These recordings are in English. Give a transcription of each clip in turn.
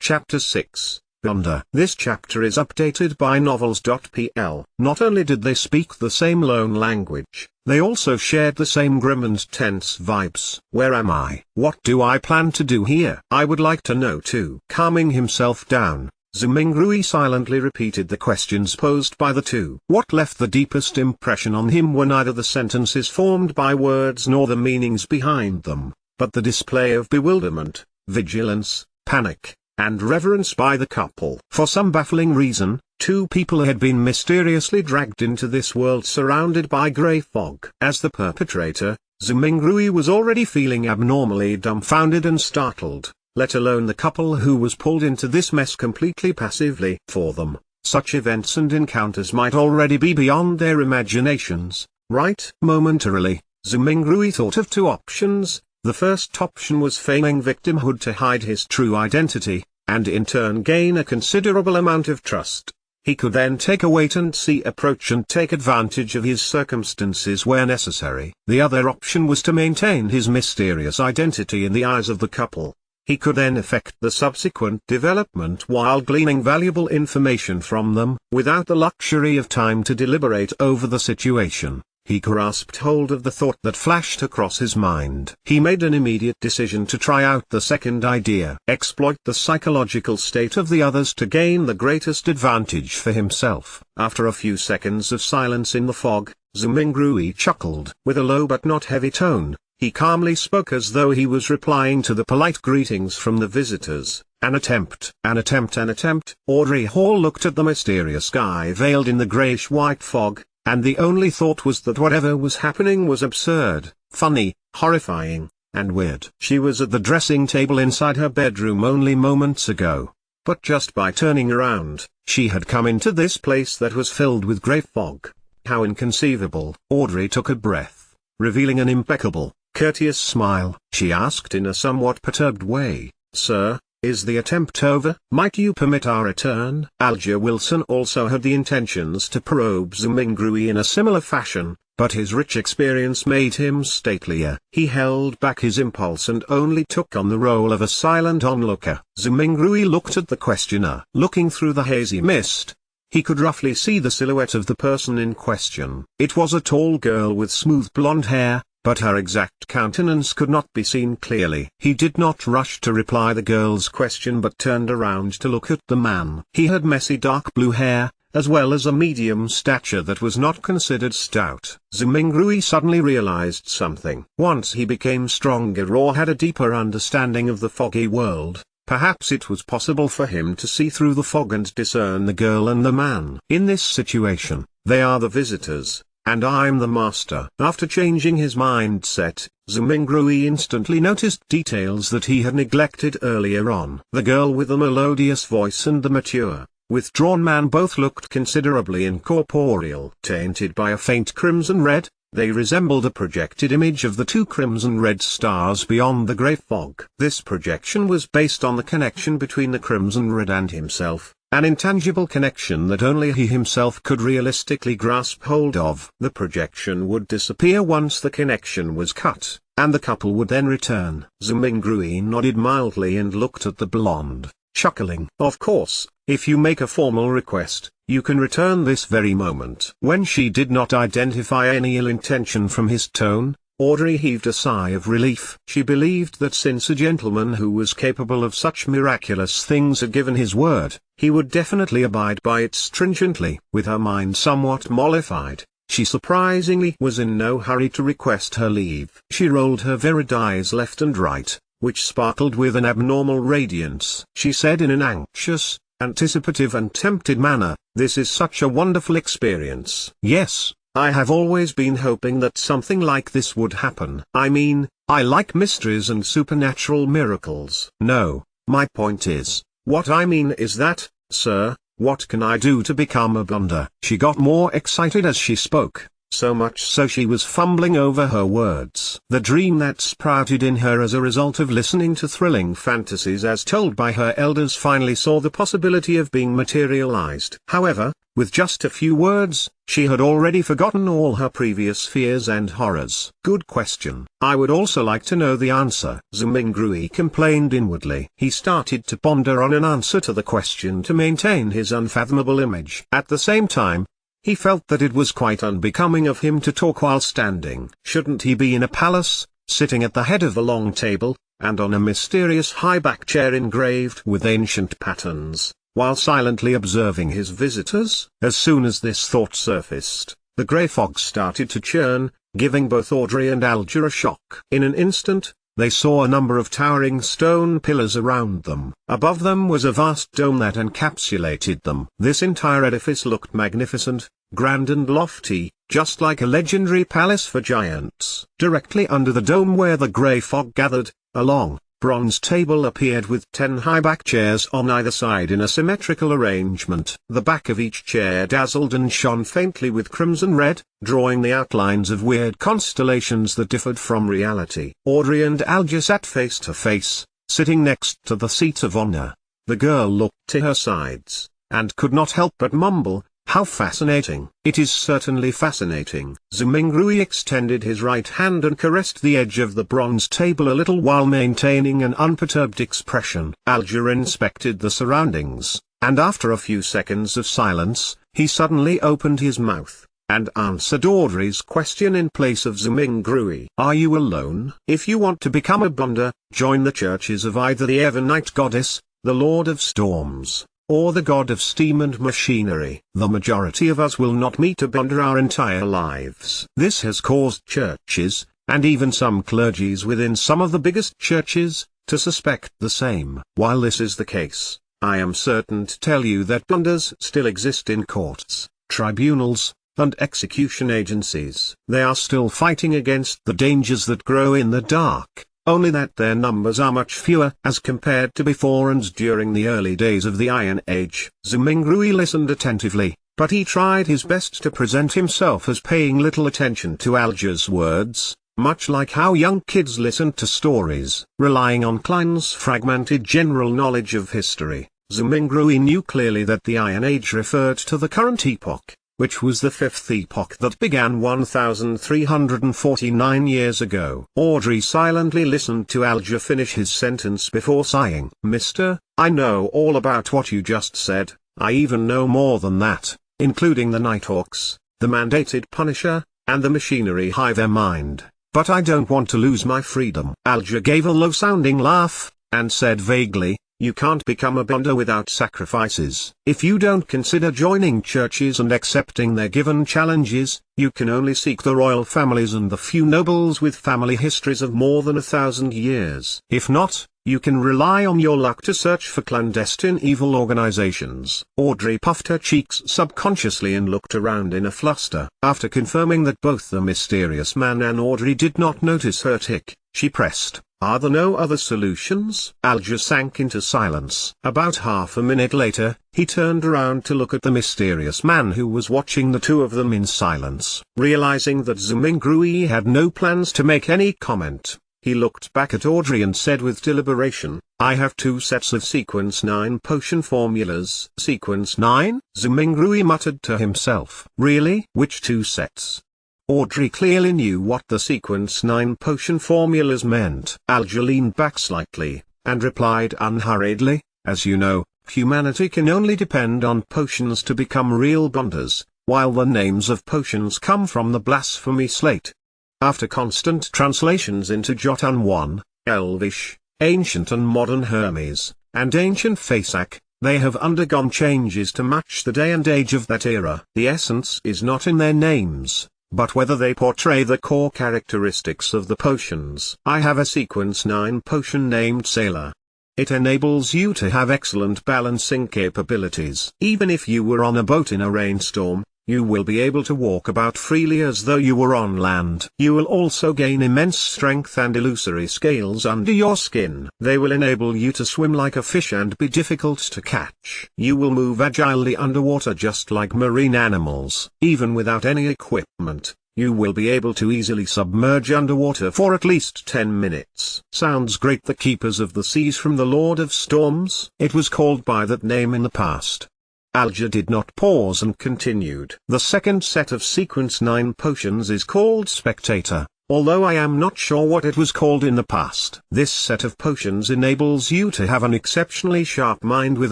Chapter 6, Beyonder. This chapter is updated by novels.pl. Not only did they speak the same lone language, they also shared the same grim and tense vibes. Where am I? What do I plan to do here? I would like to know too. Calming himself down, Zhou Mingrui silently repeated the questions posed by the two. What left the deepest impression on him were neither the sentences formed by words nor the meanings behind them, but the display of bewilderment, vigilance, panic, and reverence by the couple. For some baffling reason, two people had been mysteriously dragged into this world surrounded by grey fog. As the perpetrator, Zhou Mingrui was already feeling abnormally dumbfounded and startled, let alone the couple who was pulled into this mess completely passively. For them, such events and encounters might already be beyond their imaginations, right? Momentarily, Zhou Mingrui thought of two options. The first option was feigning victimhood to hide his true identity, and in turn gain a considerable amount of trust. He could then take a wait-and-see approach and take advantage of his circumstances where necessary. The other option was to maintain his mysterious identity in the eyes of the couple. He could then effect the subsequent development while gleaning valuable information from them. Without the luxury of time to deliberate over the situation, he grasped hold of the thought that flashed across his mind. He made an immediate decision to try out the second idea. Exploit the psychological state of the others to gain the greatest advantage for himself. After a few seconds of silence in the fog, Zhou Mingrui chuckled. With a low but not heavy tone, he calmly spoke as though he was replying to the polite greetings from the visitors. An attempt. An attempt. An attempt. Audrey Hall looked at the mysterious guy veiled in the greyish-white fog, and the only thought was that whatever was happening was absurd, funny, horrifying, and weird. She was at the dressing table inside her bedroom only moments ago, but just by turning around, she had come into this place that was filled with grey fog. How inconceivable. Audrey took a breath, revealing an impeccable, courteous smile. She asked in a somewhat perturbed way, "Sir, is the attempt over? Might you permit our return?" Alger Wilson also had the intentions to probe Zhou Mingrui in a similar fashion, but his rich experience made him statelier. He held back his impulse and only took on the role of a silent onlooker. Zhou Mingrui looked at the questioner. Looking through the hazy mist, he could roughly see the silhouette of the person in question. It was a tall girl with smooth blonde hair, but her exact countenance could not be seen clearly. He did not rush to reply the girl's question but turned around to look at the man. He had messy dark blue hair, as well as a medium stature that was not considered stout. Zhou Mingrui suddenly realized something. Once he became stronger or had a deeper understanding of the foggy world, perhaps it was possible for him to see through the fog and discern the girl and the man. In this situation, they are the visitors, and I'm the master. After changing his mindset, Zhou Mingrui instantly noticed details that he had neglected earlier on. The girl with the melodious voice and the mature, withdrawn man both looked considerably incorporeal. Tainted by a faint crimson-red, they resembled a projected image of the two crimson-red stars beyond the grey fog. This projection was based on the connection between the crimson-red and himself, an intangible connection that only he himself could realistically grasp hold of. The projection would disappear once the connection was cut, and the couple would then return. Zhou Mingrui nodded mildly and looked at the blonde, chuckling. Of course, if you make a formal request, you can return this very moment. When she did not identify any ill intention from his tone, Audrey heaved a sigh of relief. She believed that since a gentleman who was capable of such miraculous things had given his word, he would definitely abide by it stringently. With her mind somewhat mollified, she surprisingly was in no hurry to request her leave. She rolled her virid eyes left and right, which sparkled with an abnormal radiance. She said in an anxious, anticipative and tempted manner, "This is such a wonderful experience." "Yes, I have always been hoping that something like this would happen. I mean, I like mysteries and supernatural miracles." "No, my point is, what I mean is that, sir, what can I do to become a Beyonder?" She got more excited as she spoke, so much so she was fumbling over her words. The dream that sprouted in her as a result of listening to thrilling fantasies as told by her elders finally saw the possibility of being materialized. However, with just a few words, she had already forgotten all her previous fears and horrors. Good question. I would also like to know the answer. Zhou Mingrui complained inwardly. He started to ponder on an answer to the question to maintain his unfathomable image. At the same time, he felt that it was quite unbecoming of him to talk while standing. Shouldn't he be in a palace, sitting at the head of the long table, and on a mysterious high-back chair engraved with ancient patterns, while silently observing his visitors? As soon as this thought surfaced, the grey fog started to churn, giving both Audrey and Alger a shock. In an instant, they saw a number of towering stone pillars around them. Above them was a vast dome that encapsulated them. This entire edifice looked magnificent, grand and lofty, just like a legendary palace for giants. Directly under the dome where the grey fog gathered, a long, bronze table appeared with 10 high-back chairs on either side in a symmetrical arrangement. The back of each chair dazzled and shone faintly with crimson red, drawing the outlines of weird constellations that differed from reality. Audrey and Alger sat face to face, sitting next to the seat of honor. The girl looked to her sides, and could not help but mumble, "How fascinating." "It is certainly fascinating." Zhou Mingrui extended his right hand and caressed the edge of the bronze table a little while maintaining an unperturbed expression. Alger inspected the surroundings, and after a few seconds of silence, he suddenly opened his mouth, and answered Audrey's question in place of Zhou Mingrui. "Are you alone? If you want to become a bonder, join the churches of either the Ever-Night Goddess, the Lord of Storms, or the god of steam and machinery. The majority of us will not meet a bonder our entire lives." This has caused churches, and even some clergies within some of the biggest churches, to suspect the same. While this is the case, I am certain to tell you that bonders still exist in courts, tribunals, and execution agencies. They are still fighting against the dangers that grow in the dark, only that their numbers are much fewer as compared to before and during the early days of the Iron Age. Zhou Mingrui listened attentively, but he tried his best to present himself as paying little attention to Alger's words, much like how young kids listen to stories. Relying on Klein's fragmented general knowledge of history, Zhou Mingrui knew clearly that the Iron Age referred to the current epoch, which was the fifth epoch that began 1349 years ago. Audrey silently listened to Alger finish his sentence before sighing. "Mister, I know all about what you just said. I even know more than that, including the Nighthawks, the mandated Punisher, and the machinery hive mind. But I don't want to lose my freedom." Alger gave a low-sounding laugh, and said vaguely, "You can't become a bonder without sacrifices. If you don't consider joining churches and accepting their given challenges, you can only seek the royal families and the few nobles with family histories of more than 1,000 years. If not, you can rely on your luck to search for clandestine evil organizations." Audrey puffed her cheeks subconsciously and looked around in a fluster. After confirming that both the mysterious man and Audrey did not notice her tick, she pressed, "Are there no other solutions?" Alger sank into silence. About half a minute later, he turned around to look at the mysterious man who was watching the two of them in silence. Realizing that Zhou Mingrui had no plans to make any comment, he looked back at Audrey and said with deliberation, "I have 2 sets of Sequence 9 potion formulas." "Sequence 9?" Zhou Mingrui muttered to himself. "Really? Which 2 sets?" Audrey clearly knew what the Sequence 9 potion formulas meant. Alger leaned back slightly, and replied unhurriedly, "As you know, humanity can only depend on potions to become real bonders, while the names of potions come from the blasphemy slate. After constant translations into Jotun 1, Elvish, Ancient and Modern Hermes, and Ancient Fasak, they have undergone changes to match the day and age of that era. The essence is not in their names, but whether they portray the core characteristics of the potions. I have a Sequence 9 potion named Sailor. It enables you to have excellent balancing capabilities. Even if you were on a boat in a rainstorm, you will be able to walk about freely as though you were on land. You will also gain immense strength and illusory scales under your skin. They will enable you to swim like a fish and be difficult to catch. You will move agilely underwater just like marine animals. Even without any equipment, you will be able to easily submerge underwater for at least 10 minutes. Sounds great. The Keepers of the Seas from the Lord of Storms? It was called by that name in the past. Alja did not pause and continued. The second set of sequence 9 potions is called Spectator, although I am not sure what it was called in the past. This set of potions enables you to have an exceptionally sharp mind with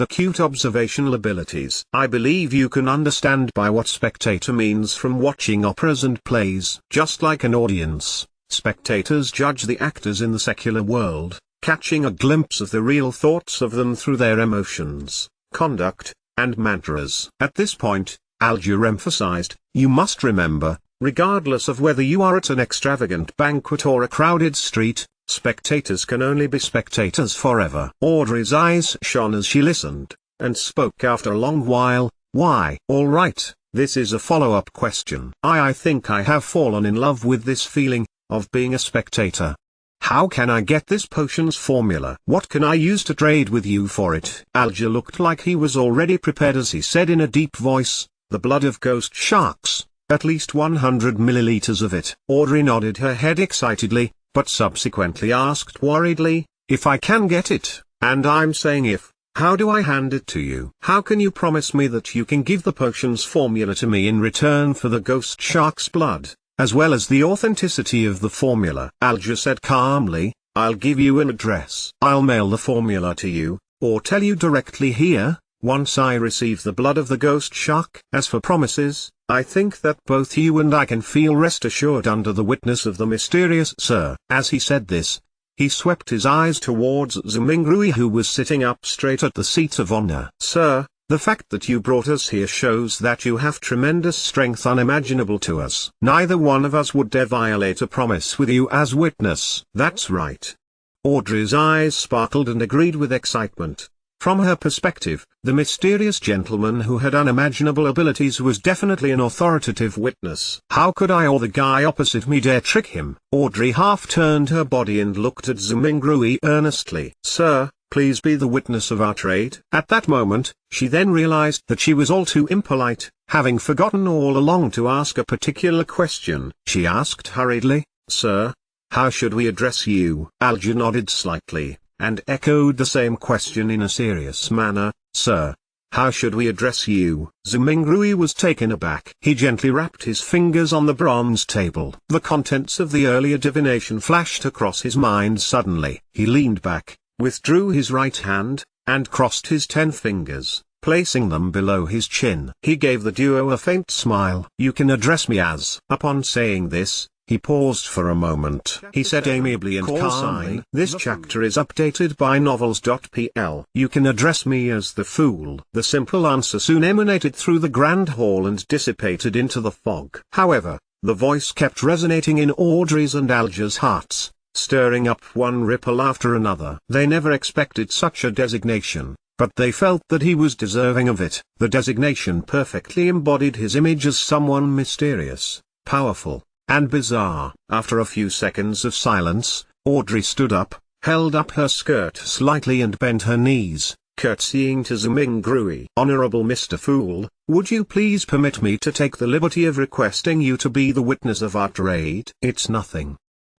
acute observational abilities. I believe you can understand by what spectator means from watching operas and plays. Just like an audience, spectators judge the actors in the secular world, catching a glimpse of the real thoughts of them through their emotions, conduct, and mantras. At this point, Alja emphasized, you must remember, regardless of whether you are at an extravagant banquet or a crowded street, spectators can only be spectators forever. Audrey's eyes shone as she listened, and spoke after a long while, why? All right, this is a follow-up question. I think I have fallen in love with this feeling, of being a spectator. How can I get this potion's formula? What can I use to trade with you for it? Alja looked like he was already prepared as he said in a deep voice, the blood of ghost sharks, at least 100 milliliters of it. Audrey nodded her head excitedly, but subsequently asked worriedly, if I can get it, and I'm saying if, how do I hand it to you? How can you promise me that you can give the potion's formula to me in return for the ghost shark's blood, as well as the authenticity of the formula? Alja said calmly, I'll give you an address. I'll mail the formula to you, or tell you directly here, once I receive the blood of the ghost shark. As for promises, I think that both you and I can feel rest assured under the witness of the mysterious Sir. As he said this, he swept his eyes towards Zhou Mingrui, who was sitting up straight at the seat of honor. Sir, the fact that you brought us here shows that you have tremendous strength unimaginable to us. Neither one of us would dare violate a promise with you as witness. That's right. Audrey's eyes sparkled and agreed with excitement. From her perspective, the mysterious gentleman who had unimaginable abilities was definitely an authoritative witness. How could I or the guy opposite me dare trick him? Audrey half turned her body and looked at Zhou Mingrui earnestly. Sir, please be the witness of our trade. At that moment, she then realized that she was all too impolite, having forgotten all along to ask a particular question. She asked hurriedly, Sir, how should we address you? Alja nodded slightly, and echoed the same question in a serious manner, Sir, how should we address you? Zhou Mingrui was taken aback. He gently rapped his fingers on the bronze table. The contents of the earlier divination flashed across his mind suddenly. He leaned back, withdrew his right hand, and crossed his 10 fingers, placing them below his chin. He gave the duo a faint smile. You can address me as. Upon saying this, he paused for a moment. He said amiably and calmly, this chapter is updated by novels.pl. You can address me as the fool. The simple answer soon emanated through the grand hall and dissipated into the fog. However, the voice kept resonating in Audrey's and Alja's hearts, stirring up one ripple after another. They never expected such a designation, but they felt that he was deserving of it. The designation perfectly embodied his image as someone mysterious, powerful, and bizarre. After a few seconds of silence, Audrey stood up, held up her skirt slightly and bent her knees, curtsying to Zhou Mingrui. Honorable Mr. Fool, would you please permit me to take the liberty of requesting you to be the witness of our trade? It's nothing.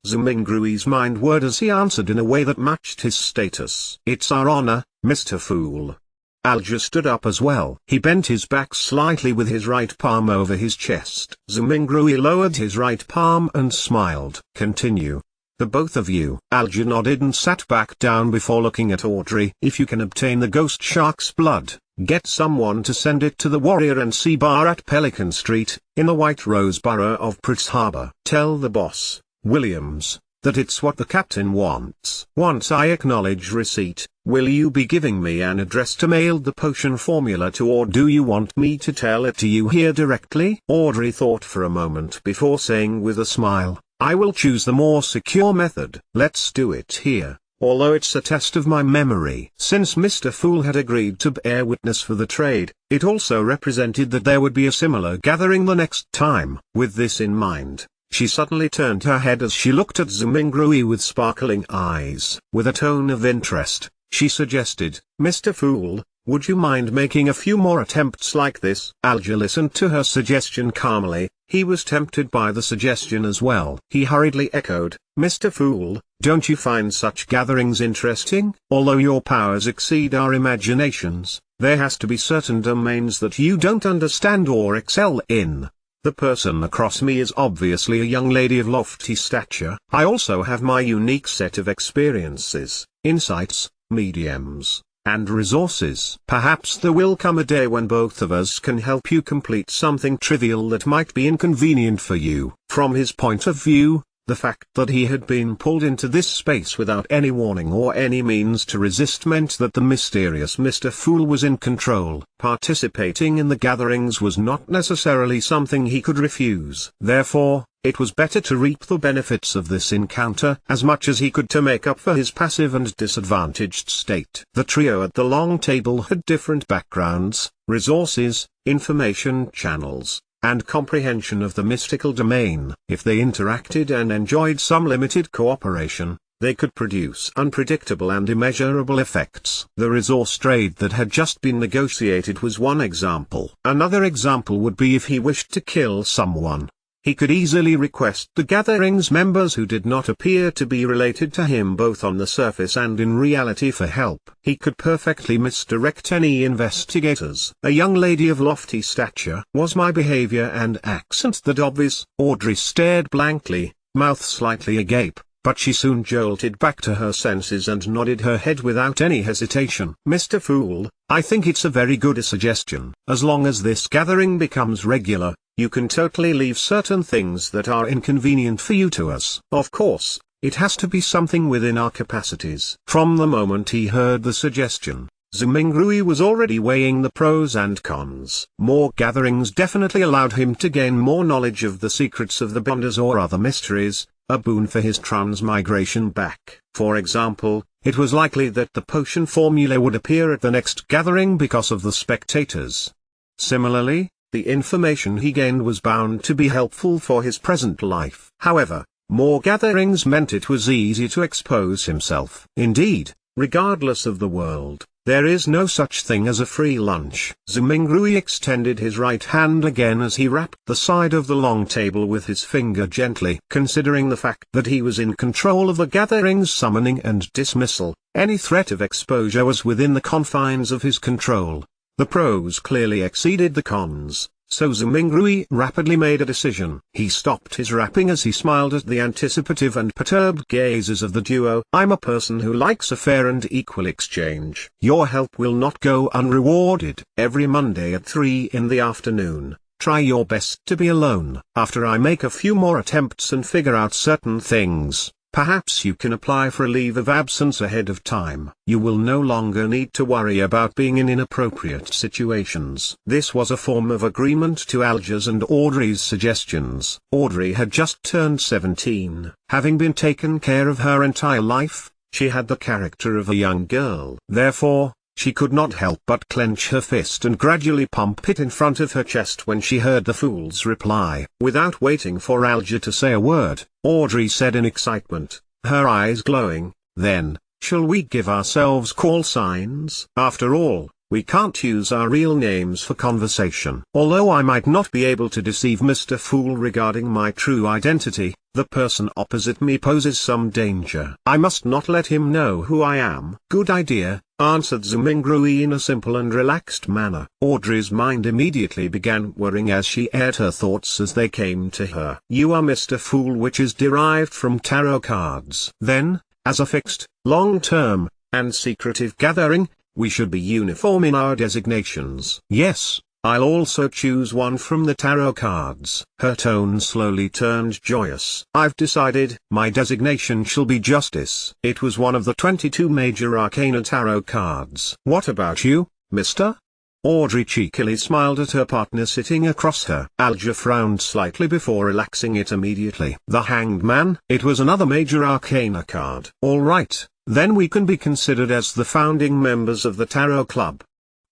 Zhou Mingrui's mind whirred as he answered in a way that matched his status. It's our honor, Mr. Fool. Alja stood up as well. He bent his back slightly with his right palm over his chest. Zhou Mingrui lowered his right palm and smiled. Continue. The both of you. Alja nodded and sat back down before looking at Audrey. If you can obtain the ghost shark's blood, get someone to send it to the Warrior and Sea Bar at Pelican Street, in the White Rose Borough of Pritz Harbor. Tell the boss, Williams, that it's what the captain wants. Once I acknowledge receipt, will you be giving me an address to mail the potion formula to, or do you want me to tell it to you here directly? Audrey thought for a moment before saying with a smile, I will choose the more secure method. Let's do it here, although it's a test of my memory. Since Mr. Fool had agreed to bear witness for the trade, it also represented that there would be a similar gathering the next time. With this in mind, she suddenly turned her head as she looked at Zhou Mingrui with sparkling eyes. With a tone of interest, she suggested, Mr. Fool, Would you mind making a few more attempts like this? Alger listened to her suggestion calmly. He was tempted by the suggestion as well. He hurriedly echoed, "Mr. Fool, don't you find such gatherings interesting? Although your powers exceed our imaginations, there has to be certain domains that you don't understand or excel in. The person across me is obviously a young lady of lofty stature. I also have my unique set of experiences, insights, mediums, and resources. Perhaps there will come a day when both of us can help you complete something trivial that might be inconvenient for you." From his point of view, the fact that he had been pulled into this space without any warning or any means to resist meant that the mysterious Mr. Fool was in control. Participating in the gatherings was not necessarily something he could refuse. Therefore, it was better to reap the benefits of this encounter as much as he could to make up for his passive and disadvantaged state. The trio at the long table had different backgrounds, resources, information channels, and comprehension of the mystical domain. If they interacted and enjoyed some limited cooperation, they could produce unpredictable and immeasurable effects. The resource trade that had just been negotiated was one example. Another example would be if he wished to kill someone. He could easily request the gathering's members who did not appear to be related to him both on the surface and in reality for help. He could perfectly misdirect any investigators. "A young lady of lofty stature." Was my behavior and accent that obvious? Audrey stared blankly, mouth slightly agape, but she soon jolted back to her senses and nodded her head without any hesitation. "Mr. Fool, I think it's a very good suggestion. As long as this gathering becomes regular, you can totally leave certain things that are inconvenient for you to us. Of course, it has to be something within our capacities." From the moment he heard the suggestion, Zhou Mingrui was already weighing the pros and cons. More gatherings definitely allowed him to gain more knowledge of the secrets of the bonders or other mysteries, a boon for his transmigration back. For example, it was likely that the potion formula would appear at the next gathering because of the spectators. Similarly, the information he gained was bound to be helpful for his present life. However, more gatherings meant it was easy to expose himself. Indeed, regardless of the world, there is no such thing as a free lunch. Zhou Mingrui extended his right hand again as he rapped the side of the long table with his finger gently. Considering the fact that he was in control of the gathering's summoning and dismissal, any threat of exposure was within the confines of his control. The pros clearly exceeded the cons, so Zhou Mingrui rapidly made a decision. He stopped his rapping as he smiled at the anticipative and perturbed gazes of the duo. "I'm a person who likes a fair and equal exchange. Your help will not go unrewarded. Every Monday at 3 in the afternoon, try your best to be alone. After I make a few more attempts and figure out certain things, perhaps you can apply for a leave of absence ahead of time. You will no longer need to worry about being in inappropriate situations." This was a form of agreement to Alger's and Audrey's suggestions. Audrey had just turned 17. Having been taken care of her entire life, she had the character of a young girl. Therefore, she could not help but clench her fist and gradually pump it in front of her chest when she heard the fool's reply. Without waiting for Alger to say a word, Audrey said in excitement, her eyes glowing, "Then, shall we give ourselves call signs? After all, we can't use our real names for conversation. Although I might not be able to deceive Mr. Fool regarding my true identity, the person opposite me poses some danger. I must not let him know who I am." "Good idea," answered Zhou Mingrui in a simple and relaxed manner. Audrey's mind immediately began worrying as she aired her thoughts as they came to her. "You are Mr. Fool, which is derived from tarot cards. Then, as a fixed, long-term, and secretive gathering, we should be uniform in our designations." "Yes, I'll also choose one from the tarot cards." Her tone slowly turned joyous. "I've decided. My designation shall be Justice." It was one of the 22 major arcana tarot cards. "What about you, mister?" Audrey cheekily smiled at her partner sitting across her. Alger frowned slightly before relaxing it immediately. "The Hanged Man." It was another major arcana card. "All right, then we can be considered as the founding members of the Tarot Club."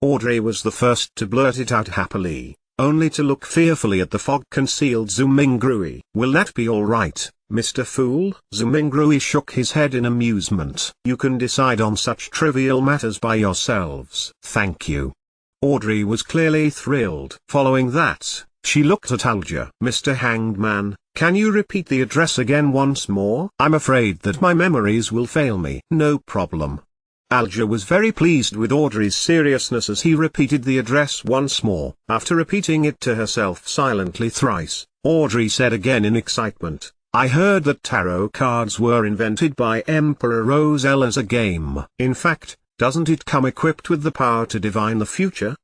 Audrey was the first to blurt it out happily, only to look fearfully at the fog-concealed Zhou Mingrui. "Will that be all right, Mr. Fool? Zhou Mingrui shook his head in amusement. You can decide on such trivial matters by yourselves. Thank you. Audrey was clearly thrilled. Following that, she looked at Alja. Mr. Hanged Man, can you repeat the address again once more? I'm afraid that my memories will fail me. No problem. Alja was very pleased with Audrey's seriousness as he repeated the address once more. After repeating it to herself silently thrice, Audrey said again in excitement, I heard that tarot cards were invented by Emperor Roselle as a game. In fact, doesn't it come equipped with the power to divine the future?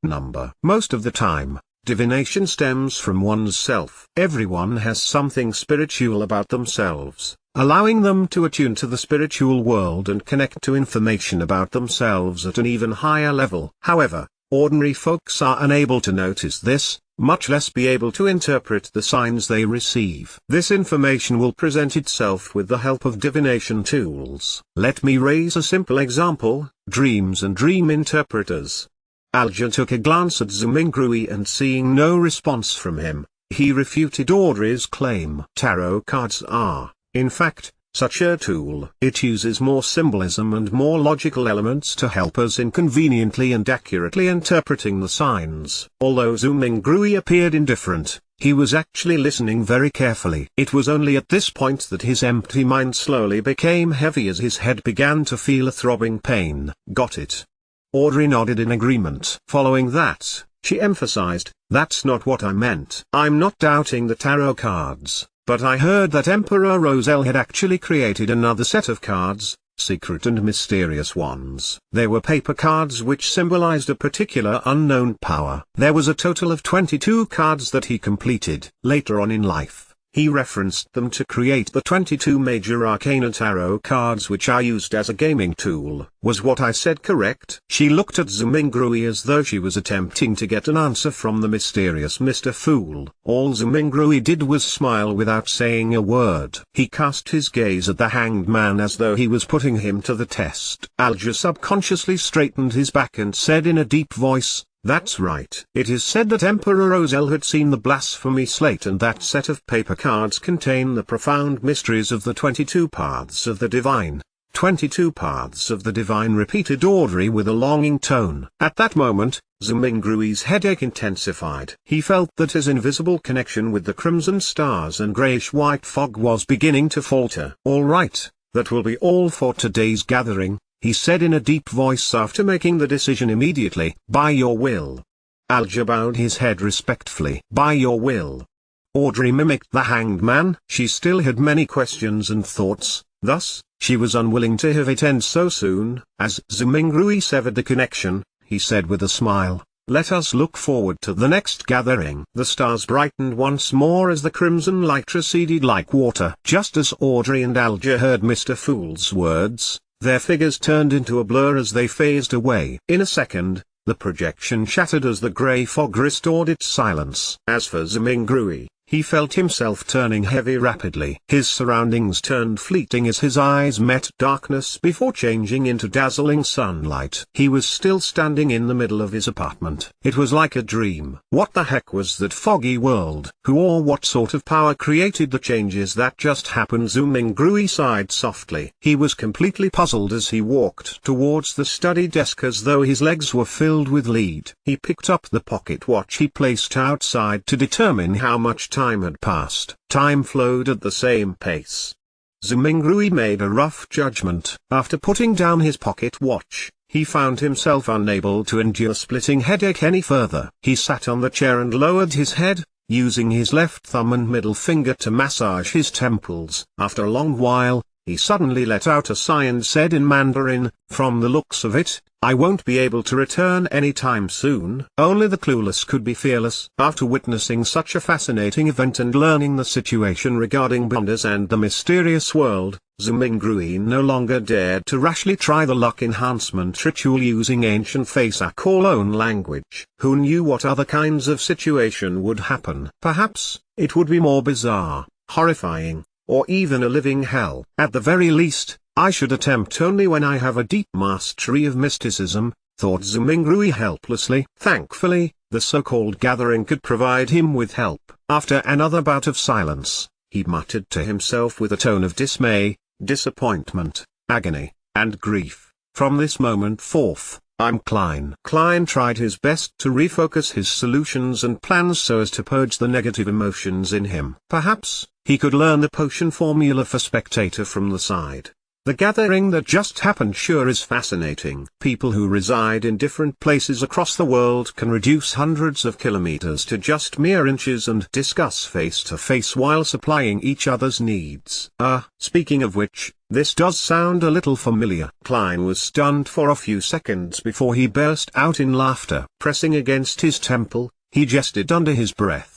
Most of the time, divination stems from one's self. Everyone has something spiritual about themselves, allowing them to attune to the spiritual world and connect to information about themselves at an even higher level. However, ordinary folks are unable to notice this, much less be able to interpret the signs they receive. This information will present itself with the help of divination tools. Let me raise a simple example: dreams and dream interpreters. Alja took a glance at Zhou Mingrui and seeing no response from him, he refuted Audrey's claim. Tarot cards are, in fact, such a tool. It uses more symbolism and more logical elements to help us in conveniently and accurately interpreting the signs. Although Zhou Mingrui appeared indifferent, he was actually listening very carefully. It was only at this point that his empty mind slowly became heavy as his head began to feel a throbbing pain. Got it. Audrey nodded in agreement. Following that, she emphasized, that's not what I meant. I'm not doubting the tarot cards. But I heard that Emperor Roselle had actually created another set of cards, secret and mysterious ones. They were paper cards which symbolized a particular unknown power. There was a total of 22 cards that he completed. Later on in life, he referenced them to create the 22 major arcana tarot cards which are used as a gaming tool. Was what I said correct? She looked at Zhou Mingrui as though she was attempting to get an answer from the mysterious Mr. Fool. All Zhou Mingrui did was smile without saying a word. He cast his gaze at the Hanged Man as though he was putting him to the test. Alja subconsciously straightened his back and said in a deep voice, that's right. It is said that Emperor Roselle had seen the blasphemy slate, and that set of paper cards contain the profound mysteries of the 22 paths of the divine. 22 paths of the divine, repeated Audrey with a longing tone. At that moment, Zhou Mingrui's headache intensified. He felt that his invisible connection with the crimson stars and greyish-white fog was beginning to falter. All right, that will be all for today's gathering, he said in a deep voice after making the decision immediately. By your will. Alja bowed his head respectfully. By your will. Audrey mimicked the Hanged Man. She still had many questions and thoughts, thus, she was unwilling to have it end so soon. As Zhou Mingrui severed the connection, he said with a smile, let us look forward to the next gathering. The stars brightened once more as the crimson light receded like water. Just as Audrey and Alja heard Mr. Fool's words, their figures turned into a blur as they phased away. In a second, the projection shattered as the grey fog restored its silence. As for Zhou Mingrui, he felt himself turning heavy rapidly. His surroundings turned fleeting as his eyes met darkness before changing into dazzling sunlight. He was still standing in the middle of his apartment. It was like a dream. What the heck was that foggy world? Who or what sort of power created the changes that just happened? Zhou Mingrui sighed softly. He was completely puzzled as he walked towards the study desk as though his legs were filled with lead. He picked up the pocket watch he placed outside to determine how much time had passed. Time flowed at the same pace. Zhou Mingrui made a rough judgment. After putting down his pocket watch, he found himself unable to endure splitting headache any further. He sat on the chair and lowered his head, using his left thumb and middle finger to massage his temples. After a long while, he suddenly let out a sigh and said in Mandarin, from the looks of it, I won't be able to return anytime soon. Only the clueless could be fearless. After witnessing such a fascinating event and learning the situation regarding blunders and the mysterious world, Zhou Mingrui no longer dared to rashly try the luck enhancement ritual using ancient Faesak or LOM language. Who knew what other kinds of situation would happen? Perhaps, it would be more bizarre, horrifying, or even a living hell. At the very least, I should attempt only when I have a deep mastery of mysticism, thought Zhou Mingrui helplessly. Thankfully, the so-called gathering could provide him with help. After another bout of silence, he muttered to himself with a tone of dismay, disappointment, agony, and grief. From this moment forth, I'm Klein. Klein tried his best to refocus his solutions and plans so as to purge the negative emotions in him. Perhaps, he could learn the potion formula for spectator from the side. The gathering that just happened sure is fascinating. People who reside in different places across the world can reduce hundreds of kilometers to just mere inches and discuss face to face while supplying each other's needs. Speaking of which, this does sound a little familiar. Klein was stunned for a few seconds before he burst out in laughter. Pressing against his temple, he gestured under his breath.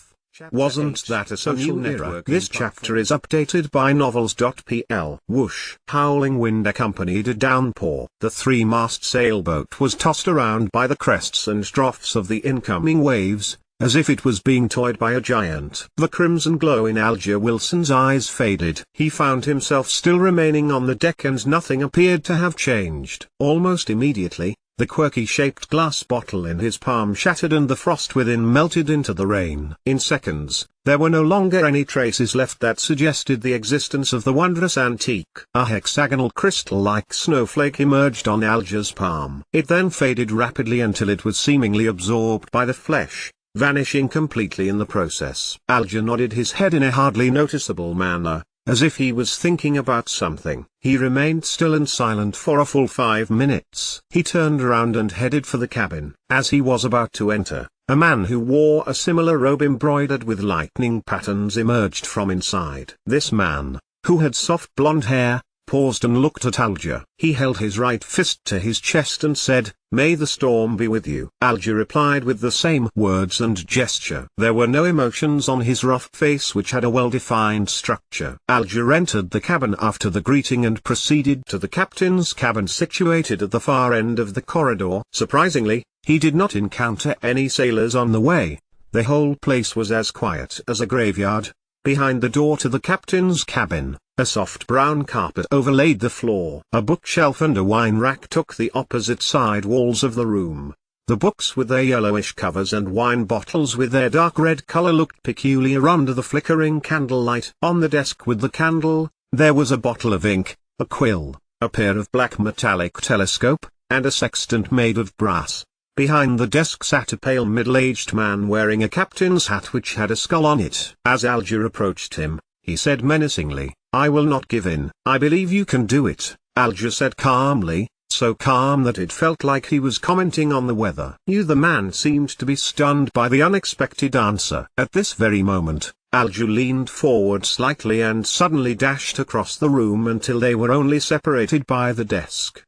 Wasn't that a social network? This chapter is updated by novels.pl. Whoosh. Howling wind accompanied a downpour. The three-mast sailboat was tossed around by the crests and troughs of the incoming waves, as if it was being toyed by a giant. The crimson glow in Alger Wilson's eyes faded. He found himself still remaining on the deck and nothing appeared to have changed. Almost immediately, the quirky-shaped glass bottle in his palm shattered and the frost within melted into the rain. In seconds, there were no longer any traces left that suggested the existence of the wondrous antique. A hexagonal crystal-like snowflake emerged on Alger's palm. It then faded rapidly until it was seemingly absorbed by the flesh, vanishing completely in the process. Alger nodded his head in a hardly noticeable manner, as if he was thinking about something. He remained still and silent for a full 5 minutes. He turned around and headed for the cabin. As he was about to enter, a man who wore a similar robe embroidered with lightning patterns emerged from inside. This man, who had soft blonde hair, paused and looked at Alger. He held his right fist to his chest and said, "May the storm be with you." Alger replied with the same words and gesture. There were no emotions on his rough face, which had a well-defined structure. Alger entered the cabin after the greeting and proceeded to the captain's cabin situated at the far end of the corridor. Surprisingly, he did not encounter any sailors on the way. The whole place was as quiet as a graveyard. Behind the door to the captain's cabin, a soft brown carpet overlaid the floor. A bookshelf and a wine rack took the opposite side walls of the room. The books with their yellowish covers and wine bottles with their dark red color looked peculiar under the flickering candlelight. On the desk with the candle, there was a bottle of ink, a quill, a pair of black metallic telescope, and a sextant made of brass. Behind the desk sat a pale middle-aged man wearing a captain's hat which had a skull on it. As Alger approached him, he said menacingly, "I will not give in." "I believe you can do it," Alger said calmly, so calm that it felt like he was commenting on the weather. The man seemed to be stunned by the unexpected answer. At this very moment, Alger leaned forward slightly and suddenly dashed across the room until they were only separated by the desk.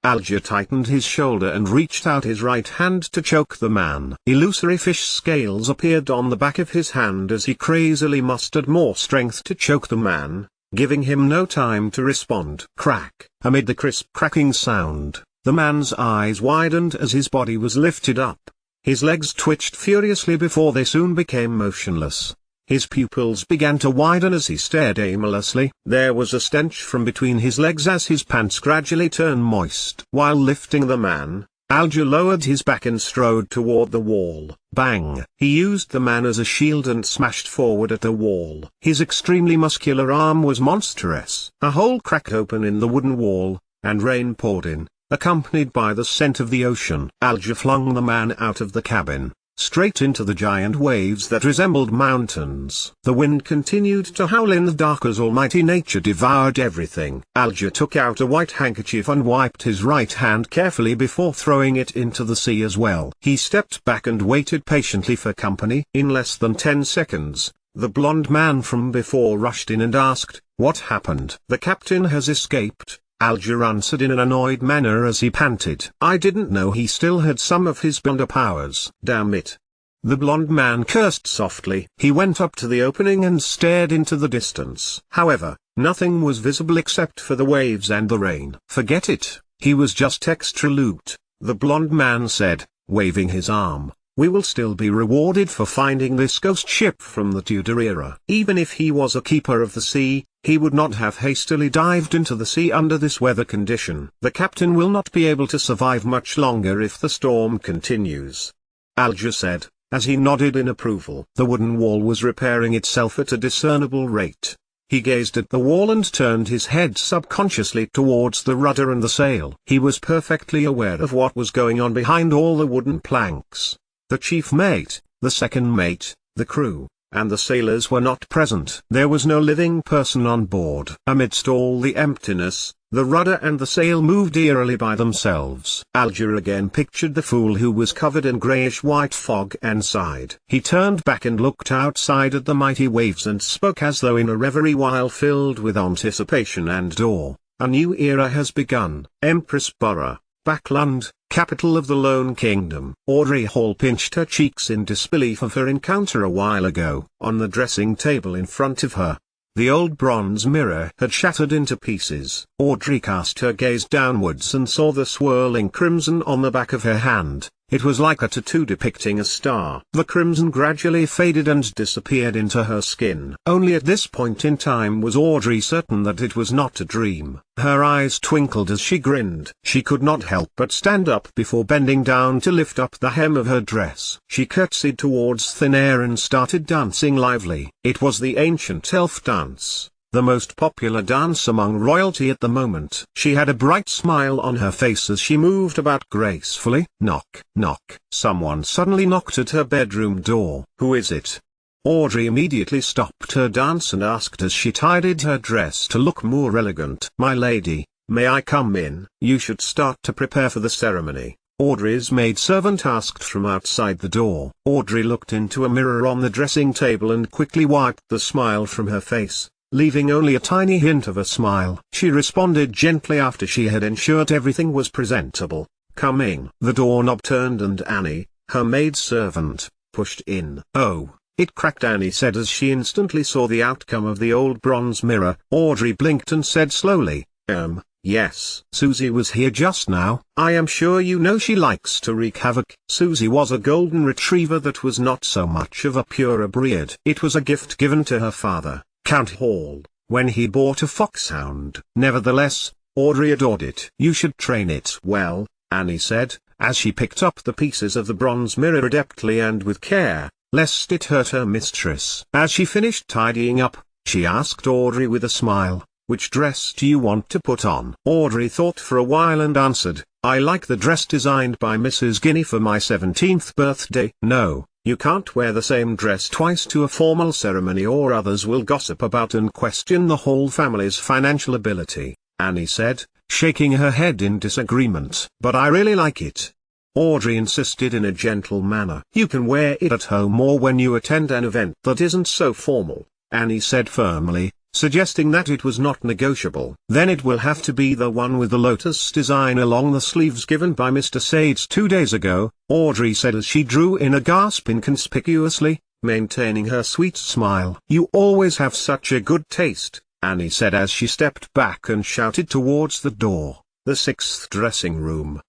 Alger tightened his shoulder and reached out his right hand to choke the man. Illusory fish scales appeared on the back of his hand as he crazily mustered more strength to choke the man, giving him no time to respond. Crack! Amid the crisp cracking sound, the man's eyes widened as his body was lifted up. His legs twitched furiously before they soon became motionless. His pupils began to widen as he stared aimlessly. There was a stench from between his legs as his pants gradually turned moist. While lifting the man, Alger lowered his back and strode toward the wall. Bang! He used the man as a shield and smashed forward at the wall. His extremely muscular arm was monstrous. A hole cracked open in the wooden wall, and rain poured in, accompanied by the scent of the ocean. Alger flung the man out of the cabin, straight into the giant waves that resembled mountains. The wind continued to howl in the dark as almighty nature devoured everything. Alger took out a white handkerchief and wiped his right hand carefully before throwing it into the sea as well. He stepped back and waited patiently for company. In less than 10 seconds, the blond man from before rushed in and asked, "What happened?" "The captain has escaped," Alger answered in an annoyed manner as he panted. "I didn't know he still had some of his blonder powers." "Damn it." The blond man cursed softly. He went up to the opening and stared into the distance. However, nothing was visible except for the waves and the rain. "Forget it, he was just extra loot," the blond man said, waving his arm. "We will still be rewarded for finding this ghost ship from the Tudor era." Even if he was a keeper of the sea, he would not have hastily dived into the sea under this weather condition. "The captain will not be able to survive much longer if the storm continues," Alger said. as he nodded in approval. The wooden wall was repairing itself at a discernible rate. He gazed at the wall and turned his head subconsciously towards the rudder and the sail. He was perfectly aware of what was going on behind all the wooden planks. The chief mate, the second mate, the crew, and the sailors were not present. There was no living person on board. Amidst all the emptiness, the rudder and the sail moved eerily by themselves. Alger again pictured the fool who was covered in greyish-white fog and sighed. He turned back and looked outside at the mighty waves and spoke as though in a reverie while filled with anticipation and awe. A new era has begun. Empress Borough, Backland, capital of the Lone Kingdom. Audrey Hall pinched her cheeks in disbelief of her encounter a while ago. On the dressing table in front of her, the old bronze mirror had shattered into pieces. Audrey cast her gaze downwards and saw the swirling crimson on the back of her hand. It was like a tattoo depicting a star. The crimson gradually faded and disappeared into her skin. Only at this point in time was Audrey certain that it was not a dream. Her eyes twinkled as she grinned. She could not help but stand up before bending down to lift up the hem of her dress. She curtsied towards thin air and started dancing lively. It was the ancient elf dance, the most popular dance among royalty at the moment. She had a bright smile on her face as she moved about gracefully. Knock, knock. Someone suddenly knocked at her bedroom door. Who is it? Audrey immediately stopped her dance and asked as she tidied her dress to look more elegant. My lady, may I come in? You should start to prepare for the ceremony, Audrey's maidservant asked from outside the door. Audrey looked into a mirror on the dressing table and quickly wiped the smile from her face, leaving only a tiny hint of a smile. She responded gently after she had ensured everything was presentable. Coming. The doorknob turned and Annie, her maidservant, pushed in. Oh, it cracked, Annie said as she instantly saw the outcome of the old bronze mirror. Audrey blinked and said slowly, yes. Susie was here just now. I am sure you know she likes to wreak havoc. Susie was a golden retriever that was not so much of a pure breed. It was a gift given to her father, Count Hall, when he bought a foxhound. Nevertheless, Audrey adored it. You should train it well, Annie said, as she picked up the pieces of the bronze mirror adeptly and with care, lest it hurt her mistress. As she finished tidying up, she asked Audrey with a smile, which dress do you want to put on? Audrey thought for a while and answered, I like the dress designed by Mrs. Guinea for my 17th birthday. No, you can't wear the same dress twice to a formal ceremony or others will gossip about and question the whole family's financial ability, Annie said, shaking her head in disagreement. But I really like it, Audrey insisted in a gentle manner. You can wear it at home or when you attend an event that isn't so formal, Annie said firmly, suggesting that it was not negotiable. Then it will have to be the one with the lotus design along the sleeves given by Mr. Sades 2 days ago, Audrey said as she drew in a gasp inconspicuously, maintaining her sweet smile. You always have such a good taste, Annie said as she stepped back and shouted towards the door, the 6th dressing room.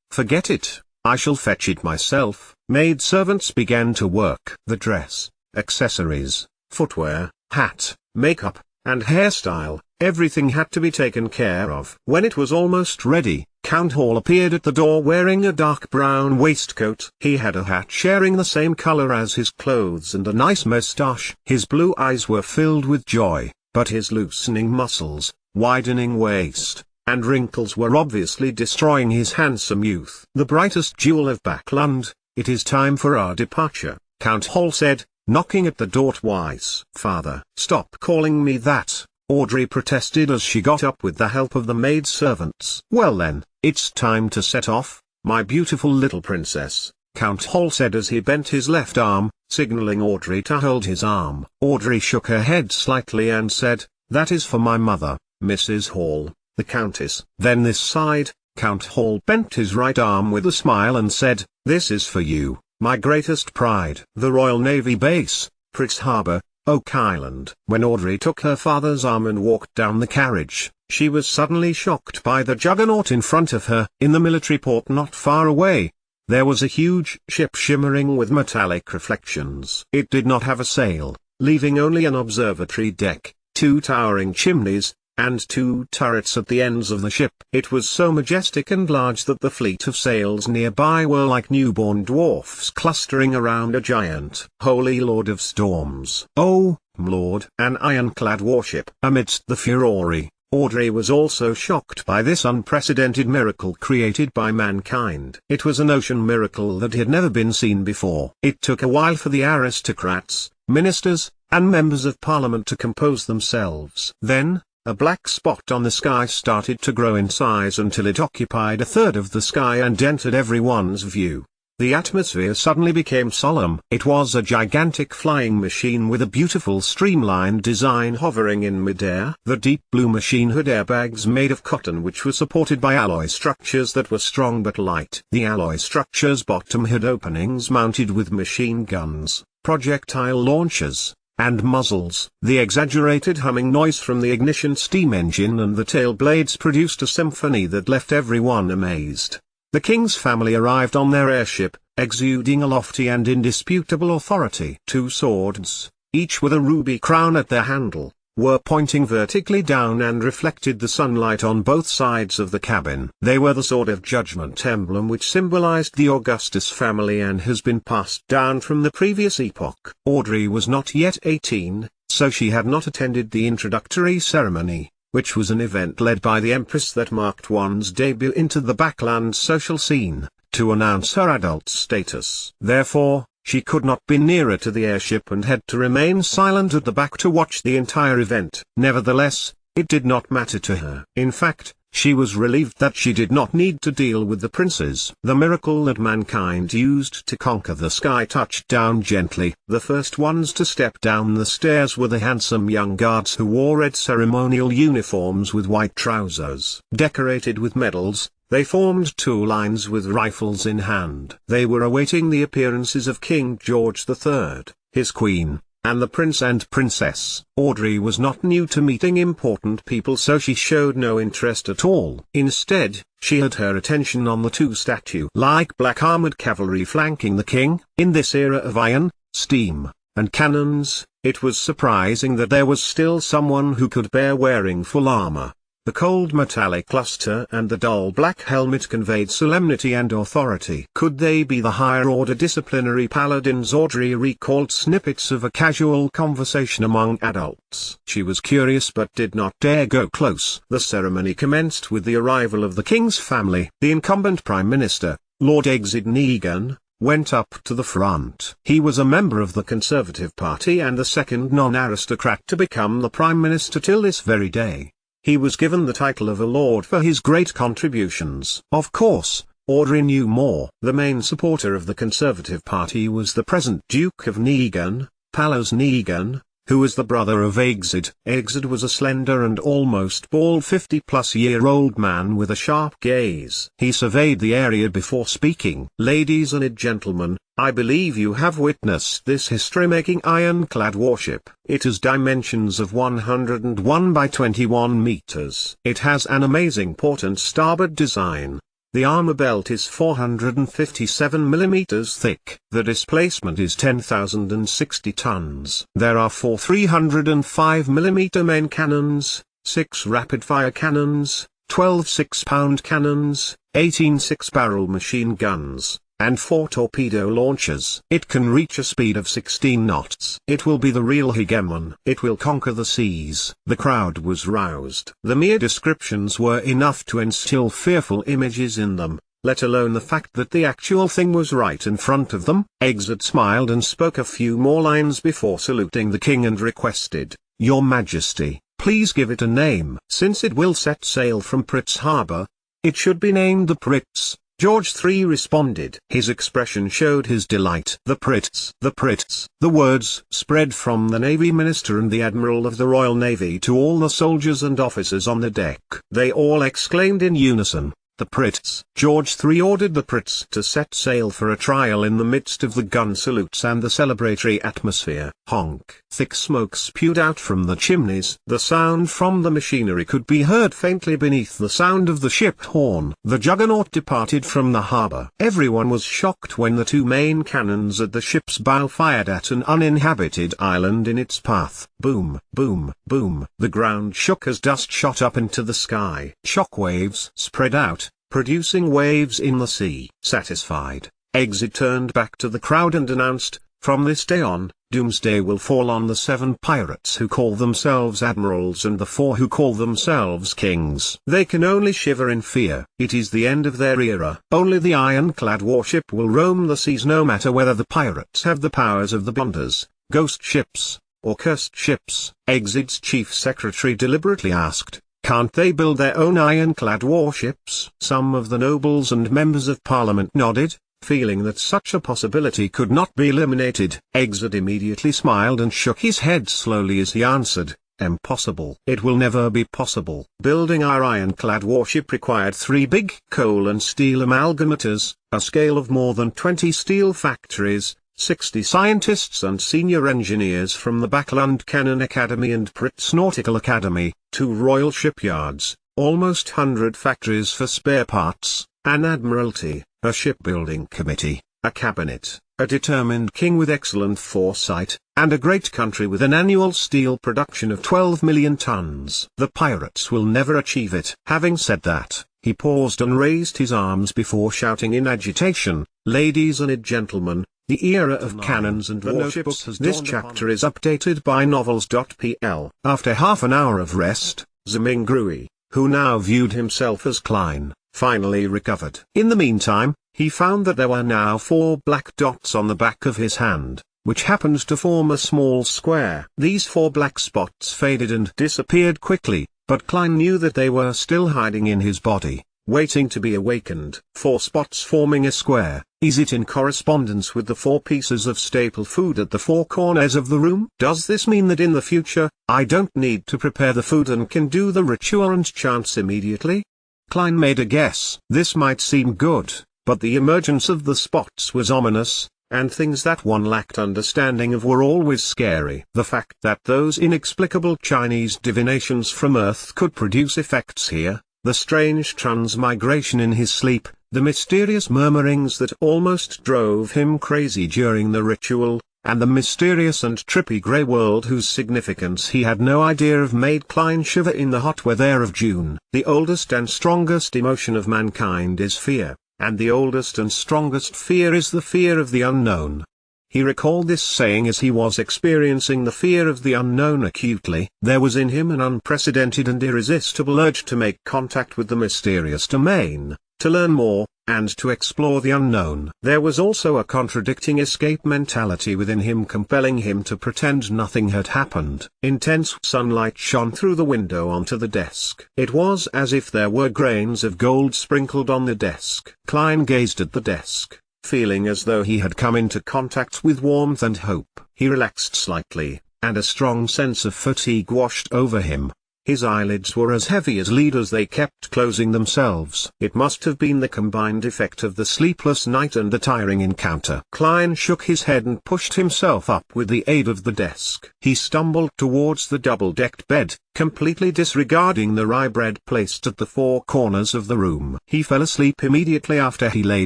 Forget it, I shall fetch it myself. Maidservants began to work. The dress, accessories, footwear, hat, makeup, and hairstyle, everything had to be taken care of. When it was almost ready, Count Hall appeared at the door wearing a dark brown waistcoat. He had a hat sharing the same color as his clothes and a nice moustache. His blue eyes were filled with joy, but his loosening muscles, widening waist, and wrinkles were obviously destroying his handsome youth. The brightest jewel of Backland, it is time for our departure, Count Hall said, knocking at the door twice. Father, stop calling me that, Audrey protested as she got up with the help of the maidservants. Well then, it's time to set off, my beautiful little princess, Count Hall said as he bent his left arm, signaling Audrey to hold his arm. Audrey shook her head slightly and said, that is for my mother, Mrs. Hall, the Countess. Then this side, Count Hall bent his right arm with a smile and said, this is for you, my greatest pride. The Royal Navy Base, Pritz Harbor, Oak Island. When Audrey took her father's arm and walked down the carriage, she was suddenly shocked by the juggernaut in front of her. In the military port not far away, there was a huge ship shimmering with metallic reflections. It did not have a sail, leaving only an observatory deck, 2 towering chimneys, and 2 turrets at the ends of the ship. It was so majestic and large that the fleet of sails nearby were like newborn dwarfs clustering around a giant. Holy Lord of Storms. Oh, Lord! An ironclad warship. Amidst the furore, Audrey was also shocked by this unprecedented miracle created by mankind. It was an ocean miracle that had never been seen before. It took a while for the aristocrats, ministers, and members of parliament to compose themselves. Then, a black spot on the sky started to grow in size until it occupied a third of the sky and entered everyone's view. The atmosphere suddenly became solemn. It was a gigantic flying machine with a beautiful streamlined design hovering in midair. The deep blue machine had airbags made of cotton which were supported by alloy structures that were strong but light. The alloy structures' bottom had openings mounted with machine guns, projectile launchers, and muzzles. The exaggerated humming noise from the ignition steam engine and the tail blades produced a symphony that left everyone amazed. The king's family arrived on their airship, exuding a lofty and indisputable authority. 2 swords, each with a ruby crown at their handle, were pointing vertically down and reflected the sunlight on both sides of the cabin. They were the Sword of Judgment emblem which symbolized the Augustus family and has been passed down from the previous epoch. Audrey was not yet 18, so she had not attended the introductory ceremony, which was an event led by the Empress that marked one's debut into the backland social scene, to announce her adult status. Therefore, she could not be nearer to the airship and had to remain silent at the back to watch the entire event. Nevertheless, it did not matter to her. In fact, she was relieved that she did not need to deal with the princes. The miracle that mankind used to conquer the sky touched down gently. The first ones to step down the stairs were the handsome young guards who wore red ceremonial uniforms with white trousers. Decorated with medals, they formed 2 lines with rifles in hand. They were awaiting the appearances of King George III, his queen, and the prince and princess. Audrey was not new to meeting important people, so she showed no interest at all. Instead, she had her attention on the 2 statue-like black armored cavalry flanking the king. In this era of iron, steam, and cannons, it was surprising that there was still someone who could bear wearing full armor. The cold metallic luster and the dull black helmet conveyed solemnity and authority. Could they be the higher-order disciplinary paladins? Audrey recalled snippets of a casual conversation among adults. She was curious but did not dare go close. The ceremony commenced with the arrival of the king's family. The incumbent prime minister, Lord Negan, went up to the front. He was a member of the Conservative Party and the second non-aristocrat to become the prime minister till this very day. He was given the title of a lord for his great contributions. Of course, Audrey knew more. The main supporter of the Conservative Party was the present Duke of Negan, Palos Negan, who was the brother of Egzid. Egzid was a slender and almost bald 50-plus-year-old man with a sharp gaze. He surveyed the area before speaking. Ladies and gentlemen, I believe you have witnessed this history-making ironclad warship. It has dimensions of 101 by 21 meters. It has an amazing port and starboard design. The armor belt is 457 millimeters thick. The displacement is 10,060 tons. There are 4 305 millimeter main cannons, 6 rapid-fire cannons, 12 6-pound cannons, 18 6-barrel machine guns, and 4 torpedo launchers. It can reach a speed of 16 knots. It will be the real hegemon. It will conquer the seas. The crowd was roused. The mere descriptions were enough to instill fearful images in them, let alone the fact that the actual thing was right in front of them. Exit smiled and spoke a few more lines before saluting the king and requested, "Your Majesty, please give it a name. Since it will set sail from Pritz Harbor, it should be named the Pritz." George III responded. His expression showed his delight. The Pritz. The Pritz. The words spread from the Navy Minister and the Admiral of the Royal Navy to all the soldiers and officers on the deck. They all exclaimed in unison, The Brits. George III ordered the Brits to set sail for a trial in the midst of the gun salutes and the celebratory atmosphere. Honk. Thick smoke spewed out from the chimneys. The sound from the machinery could be heard faintly beneath the sound of the ship horn. The juggernaut departed from the harbour. Everyone was shocked when the two main cannons at the ship's bow fired at an uninhabited island in its path. Boom, boom, boom. The ground shook as dust shot up into the sky. Shock waves spread out, producing waves in the sea. Satisfied, Exit turned back to the crowd and announced, "From this day on, doomsday will fall on the 7 pirates who call themselves admirals and the 4 who call themselves kings. They can only shiver in fear. It is the end of their era. Only the ironclad warship will roam the seas, no matter whether the pirates have the powers of the bonders, ghost ships, or cursed ships." Exit's chief secretary deliberately asked, "Can't they build their own ironclad warships?" Some of the nobles and members of parliament nodded, feeling that such a possibility could not be eliminated. Exit immediately smiled and shook his head slowly as he answered, "Impossible. It will never be possible." Building our ironclad warship required 3 big coal and steel amalgamators, a scale of more than 20 steel factories, 60 scientists and senior engineers from the Backlund Cannon Academy and Brits Nautical Academy, 2 royal shipyards, almost 100 factories for spare parts, an admiralty, a shipbuilding committee, a cabinet, a determined king with excellent foresight, and a great country with an annual steel production of 12 million tons. The pirates will never achieve it. Having said that, he paused and raised his arms before shouting in agitation, "Ladies and gentlemen, the era of cannons and warships has dawned." This chapter is updated by novels.pl. After half an hour of rest, Zhou Mingrui, who now viewed himself as Klein, finally recovered. In the meantime, he found that there were now 4 black dots on the back of his hand, which happened to form a small square. These 4 black spots faded and disappeared quickly, but Klein knew that they were still hiding in his body, waiting to be awakened. 4 spots forming a square. Is it in correspondence with the 4 pieces of staple food at the 4 corners of the room? Does this mean that in the future, I don't need to prepare the food and can do the ritual and chants immediately? Klein made a guess. This might seem good, but the emergence of the spots was ominous, and things that one lacked understanding of were always scary. The fact that those inexplicable Chinese divinations from Earth could produce effects here, the strange transmigration in his sleep, the mysterious murmurings that almost drove him crazy during the ritual, and the mysterious and trippy grey world whose significance he had no idea of made Klein shiver in the hot weather of June. The oldest and strongest emotion of mankind is fear, and the oldest and strongest fear is the fear of the unknown. He recalled this saying as he was experiencing the fear of the unknown acutely. There was in him an unprecedented and irresistible urge to make contact with the mysterious domain, to learn more, and to explore the unknown. There was also a contradicting escape mentality within him compelling him to pretend nothing had happened. Intense sunlight shone through the window onto the desk. It was as if there were grains of gold sprinkled on the desk. Klein gazed at the desk, feeling as though he had come into contact with warmth and hope. He relaxed slightly, and a strong sense of fatigue washed over him. His eyelids were as heavy as lead as they kept closing themselves. It must have been the combined effect of the sleepless night and the tiring encounter. Klein shook his head and pushed himself up with the aid of the desk. He stumbled towards the double-decked bed, completely disregarding the rye bread placed at the 4 corners of the room. He fell asleep immediately after he lay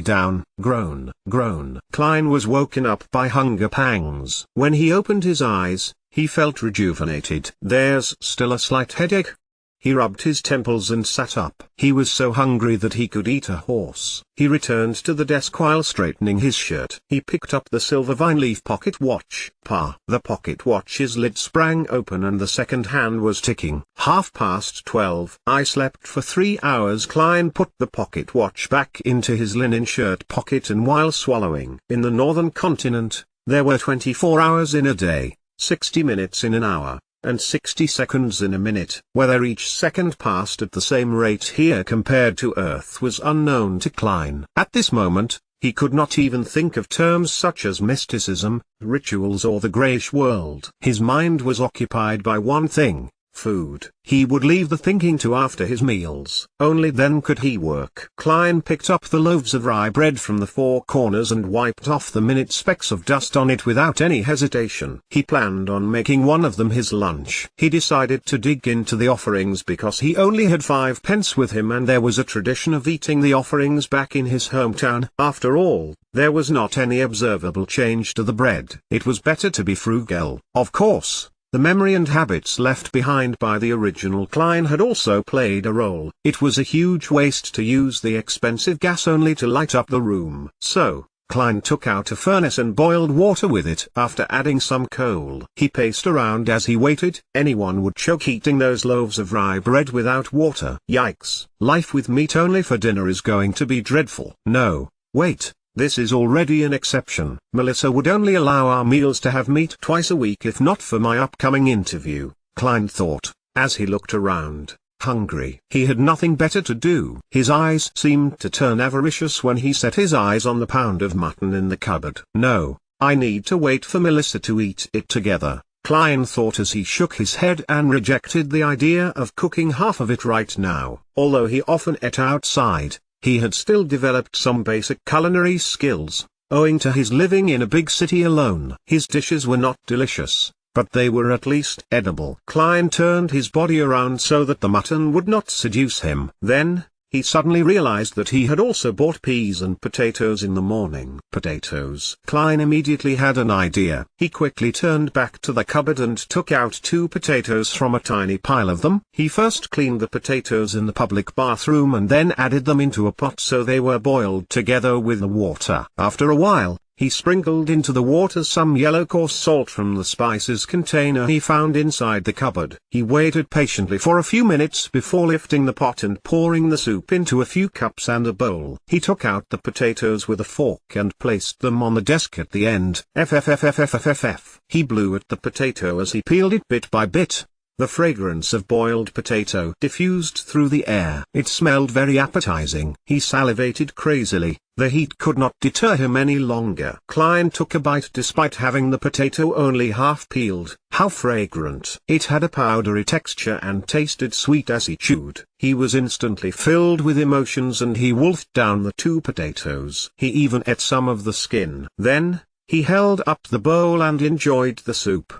down. Groan, groan. Klein was woken up by hunger pangs. When he opened his eyes, he felt rejuvenated. "There's still a slight headache." He rubbed his temples and sat up. He was so hungry that he could eat a horse. He returned to the desk while straightening his shirt. He picked up the silver vine-leaf pocket watch. The pocket watch's lid sprang open and the second hand was ticking. 12:30. "I slept for 3 hours." Klein put the pocket watch back into his linen shirt pocket and while swallowing. In the northern continent, there were 24 hours in a day, 60 minutes in an hour, and 60 seconds in a minute. Whether each second passed at the same rate here compared to Earth was unknown to Klein. At this moment, he could not even think of terms such as mysticism, rituals or the greyish world. His mind was occupied by one thing, food. He would leave the thinking to after his meals. Only then could he work. Klein picked up the loaves of rye bread from the four corners and wiped off the minute specks of dust on it without any hesitation. He planned on making one of them his lunch. He decided to dig into the offerings because he only had 5 pence with him, and there was a tradition of eating the offerings back in his hometown. After all, there was not any observable change to the bread. It was better to be frugal. Of course, the memory and habits left behind by the original Klein had also played a role. It was a huge waste to use the expensive gas only to light up the room. So, Klein took out a furnace and boiled water with it. After adding some coal, he paced around as he waited. Anyone would choke eating those loaves of rye bread without water. Yikes! Life with meat only for dinner is going to be dreadful. No, wait. This is already an exception. Melissa would only allow our meals to have meat twice a week if not for my upcoming interview, Klein thought, as he looked around, hungry. He had nothing better to do. His eyes seemed to turn avaricious when he set his eyes on the pound of mutton in the cupboard. No, I need to wait for Melissa to eat it together, Klein thought as he shook his head and rejected the idea of cooking half of it right now. Although he often ate outside, he had still developed some basic culinary skills, owing to his living in a big city alone. His dishes were not delicious, but they were at least edible. Klein turned his body around so that the mutton would not seduce him. Then, he suddenly realized that he had also bought peas and potatoes in the morning. Potatoes. Klein immediately had an idea. He quickly turned back to the cupboard and took out 2 potatoes from a tiny pile of them. He first cleaned the potatoes in the public bathroom and then added them into a pot so they were boiled together with the water. After a while, he sprinkled into the water some yellow coarse salt from the spices container he found inside the cupboard. He waited patiently for a few minutes before lifting the pot and pouring the soup into a few cups and a bowl. He took out the potatoes with a fork and placed them on the desk at the end. He blew at the potato as he peeled it bit by bit. The fragrance of boiled potato diffused through the air. It smelled very appetizing. He salivated crazily. The heat could not deter him any longer. Klein took a bite despite having the potato only half peeled. How fragrant! It had a powdery texture and tasted sweet as he chewed. He was instantly filled with emotions and he wolfed down the 2 potatoes. He even ate some of the skin. Then, he held up the bowl and enjoyed the soup.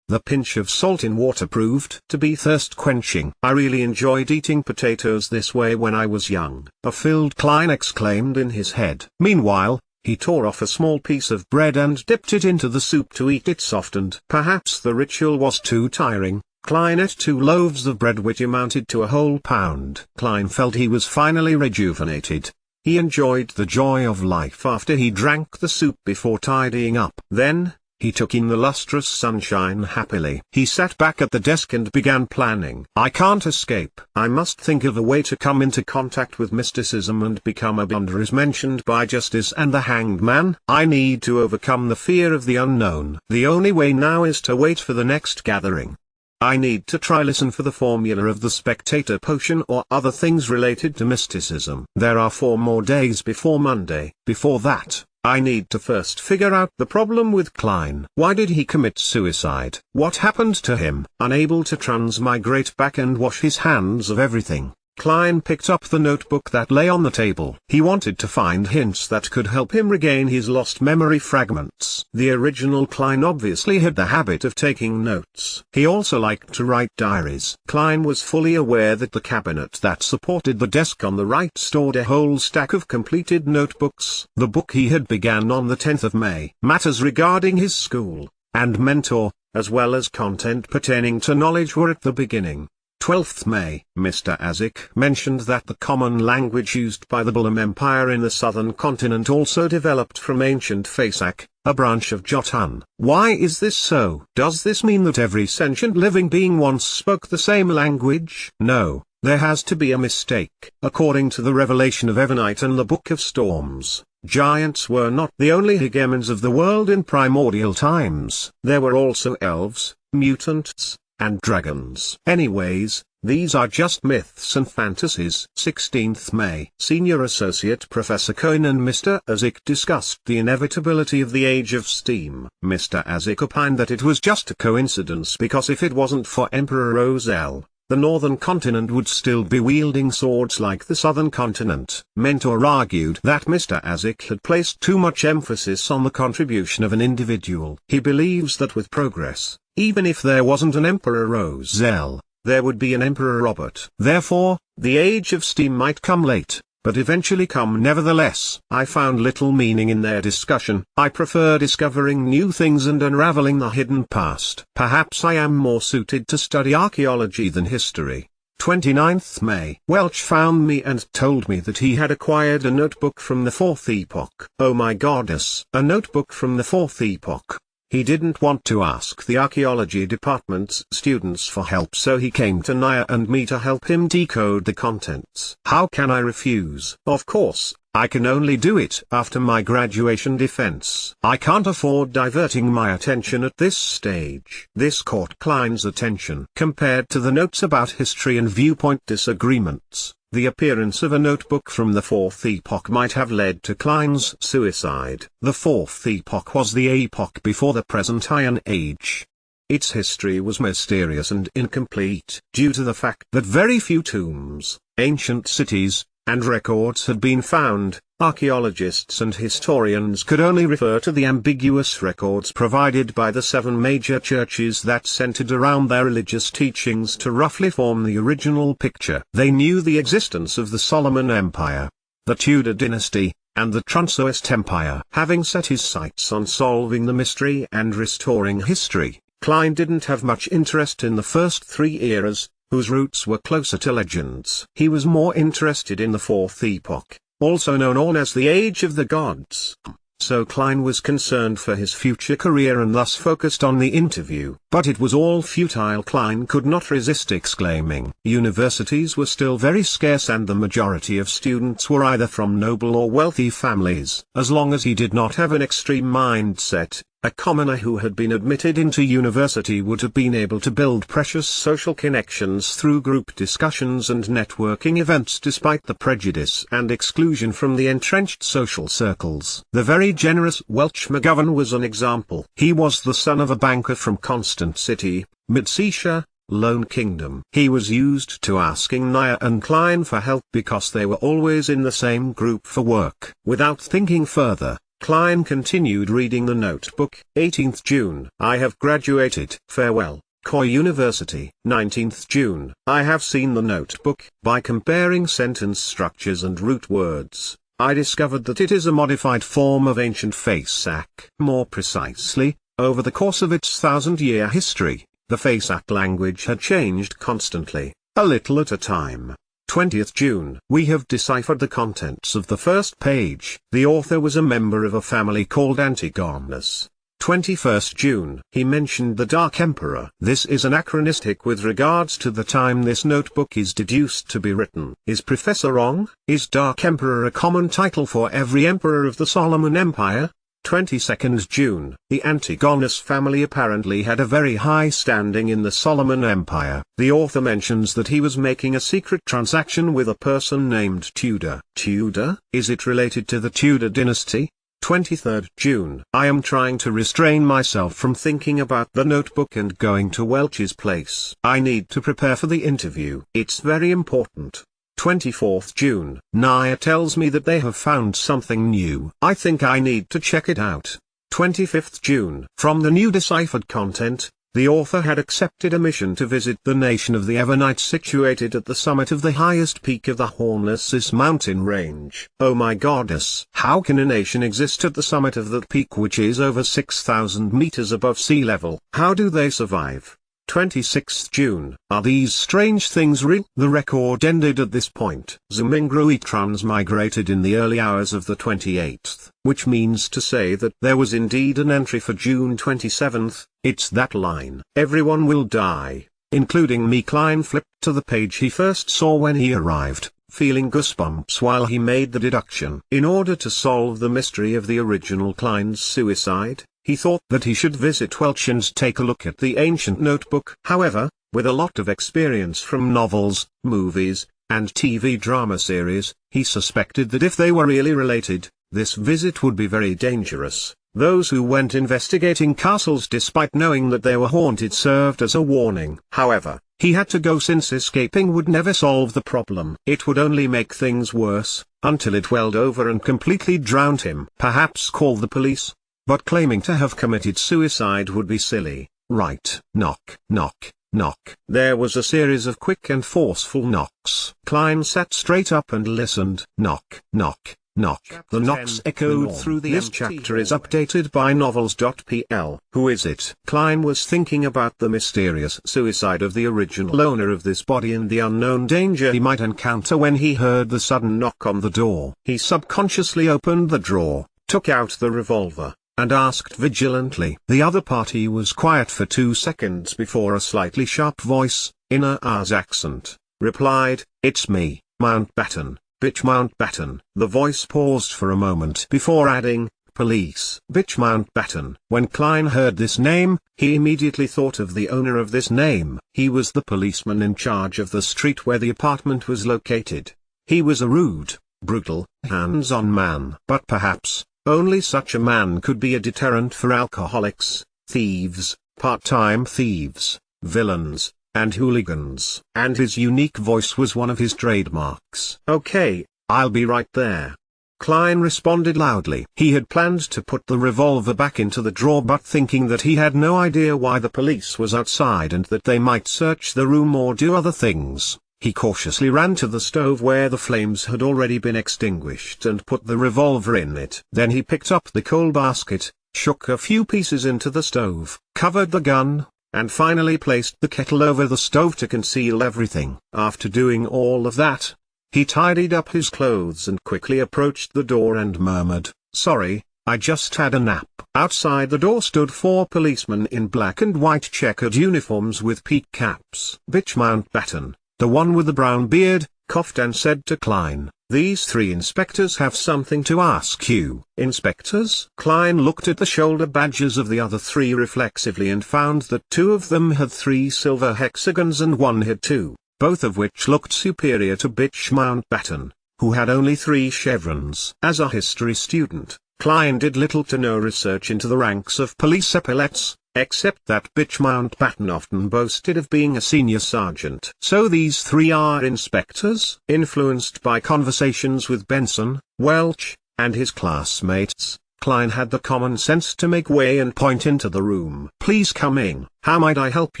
The pinch of salt in water proved to be thirst-quenching. I really enjoyed eating potatoes this way when I was young, a filled Klein exclaimed in his head. Meanwhile, he tore off a small piece of bread and dipped it into the soup to eat it softened. Perhaps the ritual was too tiring. Klein ate 2 loaves of bread which amounted to a whole pound. Klein felt he was finally rejuvenated. He enjoyed the joy of life after he drank the soup before tidying up. Then, he took in the lustrous sunshine happily. He sat back at the desk and began planning. I can't escape. I must think of a way to come into contact with mysticism and become a blunder as mentioned by Justice and the Hanged Man. I need to overcome the fear of the unknown. The only way now is to wait for the next gathering. I need to try listen for the formula of the spectator potion or other things related to mysticism. There are 4 more days before Monday. Before that, I need to first figure out the problem with Klein. Why did he commit suicide? What happened to him? Unable to transmigrate back and wash his hands of everything, Klein picked up the notebook that lay on the table. He wanted to find hints that could help him regain his lost memory fragments. The original Klein obviously had the habit of taking notes. He also liked to write diaries. Klein was fully aware that the cabinet that supported the desk on the right stored a whole stack of completed notebooks. The book he had began on the 10th of May. Matters regarding his school and mentor, as well as content pertaining to knowledge were at the beginning. 12th May, Mr. Azik mentioned that the common language used by the LOM Empire in the southern continent also developed from ancient Fasak, a branch of Jotun. Why is this so? Does this mean that every sentient living being once spoke the same language? No, there has to be a mistake. According to the revelation of Evernite and the Book of Storms, giants were not the only hegemons of the world in primordial times. There were also elves, mutants, and dragons. Anyways, These are just myths and fantasies. 16th May. Senior Associate Professor Cohen and Mr. Azik discussed the inevitability of the Age of Steam. Mr. Azik opined that it was just a coincidence because if it wasn't for Emperor Roselle, the northern continent would still be wielding swords like the southern continent. Mentor argued that Mr. Azik had placed too much emphasis on the contribution of an individual. He believes that with progress, even if there wasn't an Emperor Roselle, there would be an Emperor Robert. Therefore, the Age of Steam might come late, but eventually come nevertheless. I found little meaning in their discussion. I prefer discovering new things and unraveling the hidden past. Perhaps I am more suited to study archaeology than history. 29th May. Welch found me and told me that he had acquired a notebook from the 4th epoch. Oh my goddess. A notebook from the 4th epoch. He didn't want to ask the archaeology department's students for help, so he came to Naya and me to help him decode the contents. How can I refuse? Of course, I can only do it after my graduation defense. I can't afford diverting my attention at this stage. This caught Klein's attention. Compared to the notes about history and viewpoint disagreements, the appearance of a notebook from the 4th epoch might have led to Klein's suicide. The 4th epoch was the epoch before the present Iron Age. Its history was mysterious and incomplete due to the fact that very few tombs, ancient cities, and records had been found. Archaeologists and historians could only refer to the ambiguous records provided by the 7 major churches that centered around their religious teachings to roughly form the original picture. They knew the existence of the Solomon Empire, the Tudor dynasty, and the Trunsoist Empire. Having set his sights on solving the mystery and restoring history, Klein didn't have much interest in the first 3 eras, whose roots were closer to legends. He was more interested in the 4th epoch, also known as the Age of the Gods. So Klein was concerned for his future career and thus focused on the interview. But it was all futile. Klein could not resist exclaiming. Universities were still very scarce and the majority of students were either from noble or wealthy families. As long as he did not have an extreme mindset, a commoner who had been admitted into university would have been able to build precious social connections through group discussions and networking events despite the prejudice and exclusion from the entrenched social circles. The very generous Welch McGovern was an example. He was the son of a banker from Constant City, Mid-Seasia, Lone Kingdom. He was used to asking Naya and Klein for help because they were always in the same group for work. Without thinking further, Klein continued reading the notebook. 18th June. I have graduated. Farewell, Coy University. 19th June. I have seen the notebook. By comparing sentence structures and root words, I discovered that it is a modified form of ancient Faesak. More precisely, over the course of its 1,000-year history, the Faesak language had changed constantly, a little at a time. 20th June. We have deciphered the contents of the first page. The author was a member of a family called Antigonus. 21st June. He mentioned the Dark Emperor. This is anachronistic with regards to the time this notebook is deduced to be written. Is Professor wrong? Is Dark Emperor a common title for every emperor of the Solomon Empire? 22nd June. The Antigonus family apparently had a very high standing in the Solomon Empire. The author mentions that he was making a secret transaction with a person named Tudor. Tudor? Is it related to the Tudor dynasty? 23rd June. I am trying to restrain myself from thinking about the notebook and going to Welch's place. I need to prepare for the interview. It's very important. 24th June. Naya tells me that they have found something new. I think I need to check it out. 25th June. From the new deciphered content, the author had accepted a mission to visit the nation of the Evernites situated at the summit of the highest peak of the Hornless mountain range. Oh my goddess! How can a nation exist at the summit of that peak which is over 6,000 meters above sea level? How do they survive? 26th June. Are these strange things real? The record ended at this point. Zhou Mingrui transmigrated in the early hours of the 28th, which means to say that there was indeed an entry for June 27th. It's that line. Everyone will die, including me. Klein flipped to the page he first saw when he arrived, feeling goosebumps while he made the deduction. In order to solve the mystery of the original Klein's suicide, he thought that he should visit Welch and take a look at the ancient notebook. However, With a lot of experience from novels, movies, and TV drama series, he suspected that if they were really related, this visit would be very dangerous. Those who went investigating castles despite knowing that they were haunted served as a warning. However, he had to go since escaping would never solve the problem. It would only make things worse, until it welled over and completely drowned him. Perhaps call the police? But claiming to have committed suicide would be silly, right? Knock, knock, knock. There was a series of quick and forceful knocks. Klein sat straight up and listened. Knock, knock, knock. The knocks echoed through the This chapter is updated by novels.pl. Who is it? Klein was thinking about the mysterious suicide of the original owner of this body and the unknown danger he might encounter when he heard the sudden knock on the door. He subconsciously opened the drawer, took out the revolver, and asked vigilantly. The other party was quiet for 2 seconds before a slightly sharp voice, in a R's accent, replied, "It's me, Mountbatten. Bitch Mountbatten." The voice paused for a moment before adding, "Police." Bitch Mountbatten. When Klein heard this name, he immediately thought of the owner of this name. He was the policeman in charge of the street where the apartment was located. He was a rude, brutal, hands-on man. But perhaps, only such a man could be a deterrent for alcoholics, thieves, part-time thieves, villains, and hooligans. And his unique voice was one of his trademarks. "Okay, I'll be right there," Klein responded loudly. He had planned to put the revolver back into the drawer, but thinking that he had no idea why the police was outside and that they might search the room or do other things, he cautiously ran to the stove where the flames had already been extinguished and put the revolver in it. Then he picked up the coal basket, shook a few pieces into the stove, covered the gun, and finally placed the kettle over the stove to conceal everything. After doing all of that, he tidied up his clothes and quickly approached the door and murmured, "Sorry, I just had a nap." Outside the door stood 4 policemen in black and white checkered uniforms with peak caps. Bitch Mountbatten, the one with the brown beard, coughed and said to Klein, "These 3 inspectors have something to ask you." "Inspectors?" Klein looked at the shoulder badges of the other 3 reflexively and found that 2 of them had 3 silver hexagons and 1 had 2, both of which looked superior to Bitch Mountbatten, who had only 3 chevrons. As a history student, Klein did little to no research into the ranks of police epaulets, except that Bitch Mountbatten often boasted of being a senior sergeant. So these 3 are inspectors? Influenced by conversations with Benson, Welch, and his classmates, Klein had the common sense to make way and point into the room. "Please come in. How might I help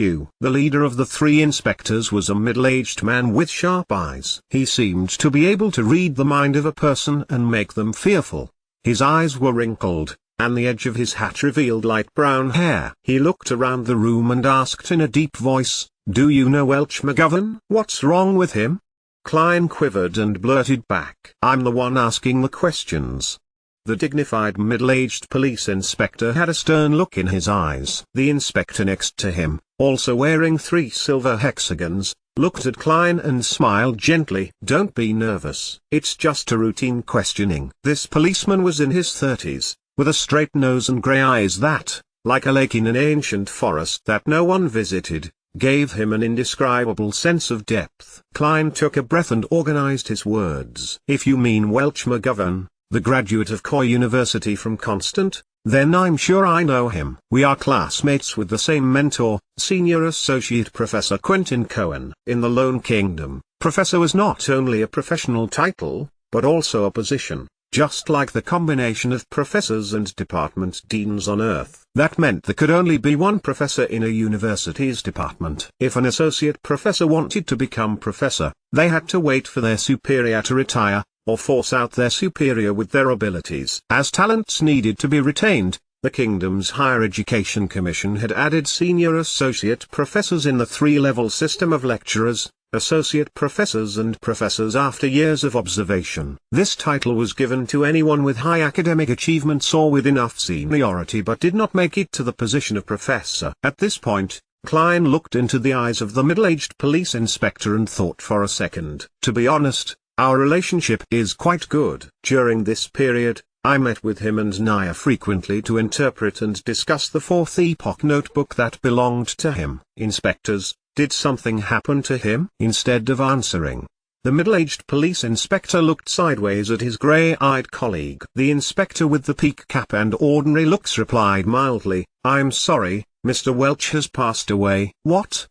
you?" The leader of the 3 inspectors was a middle-aged man with sharp eyes. He seemed to be able to read the mind of a person and make them fearful. His eyes were wrinkled, and the edge of his hat revealed light brown hair. He looked around the room and asked in a deep voice, "Do you know Welch McGovern?" "What's wrong with him?" Klein quivered and blurted back, "I'm the one asking the questions." The dignified middle-aged police inspector had a stern look in his eyes. The inspector next to him, also wearing 3 silver hexagons, looked at Klein and smiled gently. "Don't be nervous. It's just a routine questioning." This policeman was in his 30s, with a straight nose and grey eyes that, like a lake in an ancient forest that no one visited, gave him an indescribable sense of depth. Klein took a breath and organized his words. "If you mean Welch McGovern, the graduate of Coy University from Constant, then I'm sure I know him. We are classmates with the same mentor, Senior Associate Professor Quentin Cohen." In the Lone Kingdom, professor was not only a professional title, but also a position. Just like the combination of professors and department deans on Earth, that meant there could only be one professor in a university's department. If an associate professor wanted to become professor, they had to wait for their superior to retire, or force out their superior with their abilities. As talents needed to be retained, the kingdom's Higher Education Commission had added senior associate professors in the 3-level system of lecturers, associate professors and professors after years of observation. This title was given to anyone with high academic achievements or with enough seniority but did not make it to the position of professor. At this point, Klein looked into the eyes of the middle-aged police inspector and thought for a second. "To be honest, our relationship is quite good. During this period, I met with him and Naya frequently to interpret and discuss the 4th Epoch notebook that belonged to him." Inspectors, Did something happen to him? Instead of answering, the middle-aged police inspector looked sideways at his grey-eyed colleague. The inspector with the peak cap and ordinary looks replied mildly, "I'm sorry, Mr. Welch has passed away." What?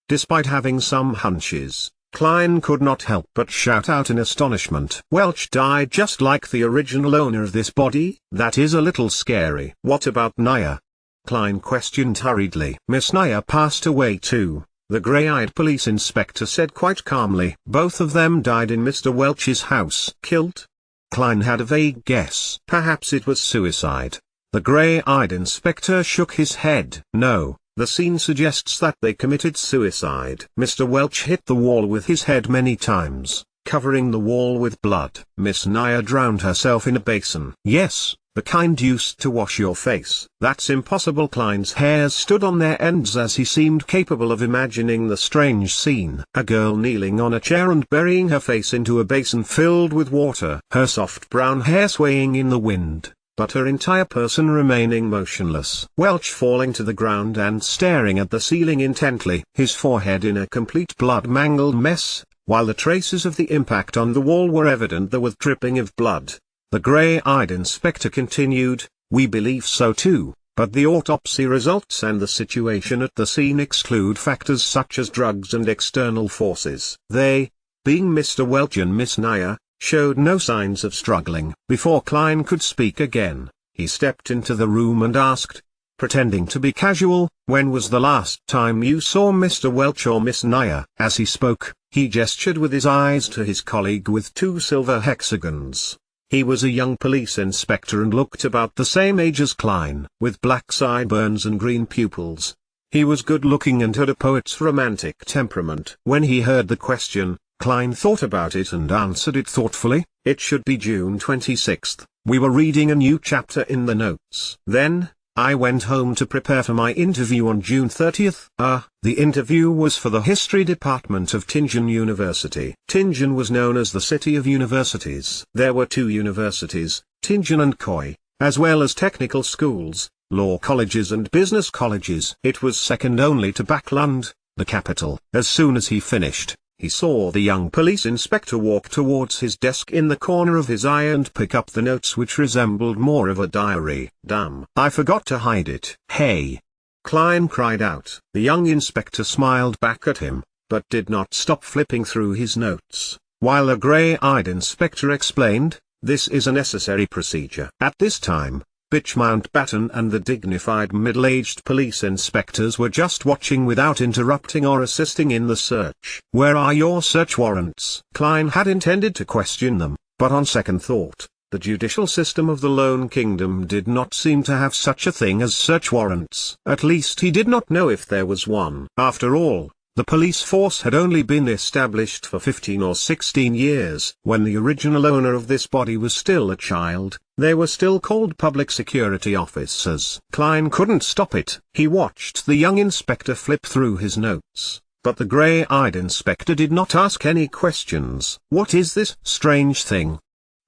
Despite having some hunches, Klein could not help but shout out in astonishment. Welch died just like the original owner of this body? That is a little scary. What about Naya? Klein questioned hurriedly. Miss Naya passed away too, the grey-eyed police inspector said quite calmly. Both of them died in Mr. Welch's house. Killed? Klein had a vague guess. Perhaps it was suicide. The grey-eyed inspector shook his head. No, the scene suggests that they committed suicide. Mr. Welch hit the wall with his head many times, covering the wall with blood. Miss Naya drowned herself in a basin. Yes, the kind used to wash your face. That's impossible. Klein's hairs stood on their ends as he seemed capable of imagining the strange scene. A girl kneeling on a chair and burying her face into a basin filled with water. Her soft brown hair swaying in the wind, but her entire person remaining motionless. Welch falling to the ground and staring at the ceiling intently, his forehead in a complete blood-mangled mess, while the traces of the impact on the wall were evident there with dripping of blood. The grey-eyed inspector continued, "We believe so too, but the autopsy results and the situation at the scene exclude factors such as drugs and external forces. They, being Mr. Welch and Miss Naya, showed no signs of struggling." Before Klein could speak again, he stepped into the room and asked, pretending to be casual, "When was the last time you saw Mr. Welch or Miss Naya?" As he spoke, he gestured with his eyes to his colleague with two silver hexagons. He was a young police inspector and looked about the same age as Klein, with black sideburns and green pupils. He was good-looking and had a poet's romantic temperament. When he heard the question, Klein thought about it and answered it thoughtfully. "It should be June 26th. We were reading a new chapter in the notes. Then, I went home to prepare for my interview on June 30th. The interview was for the history department of Tianjin University. Tianjin was known as the city of universities. There were two universities, Tianjin and Koi, as well as technical schools, law colleges and business colleges. It was second only to Backlund, the capital. As soon as he finished, he saw the young police inspector walk towards his desk in the corner of his eye and pick up the notes which resembled more of a diary. "Damn, I forgot to hide it." "Hey!" Klein cried out. The young inspector smiled back at him, but did not stop flipping through his notes, while the grey-eyed inspector explained, "This is a necessary procedure." At this time, Bitch Mountbatten and the dignified middle-aged police inspectors were just watching without interrupting or assisting in the search. "Where are your search warrants?" Klein had intended to question them, but on second thought, the judicial system of the Lone Kingdom did not seem to have such a thing as search warrants. At least he did not know if there was one. After all, the police force had only been established for 15 or 16 years. When the original owner of this body was still a child, they were still called public security officers. Klein couldn't stop it. He watched the young inspector flip through his notes, but the grey-eyed inspector did not ask any questions. "What is this strange thing?"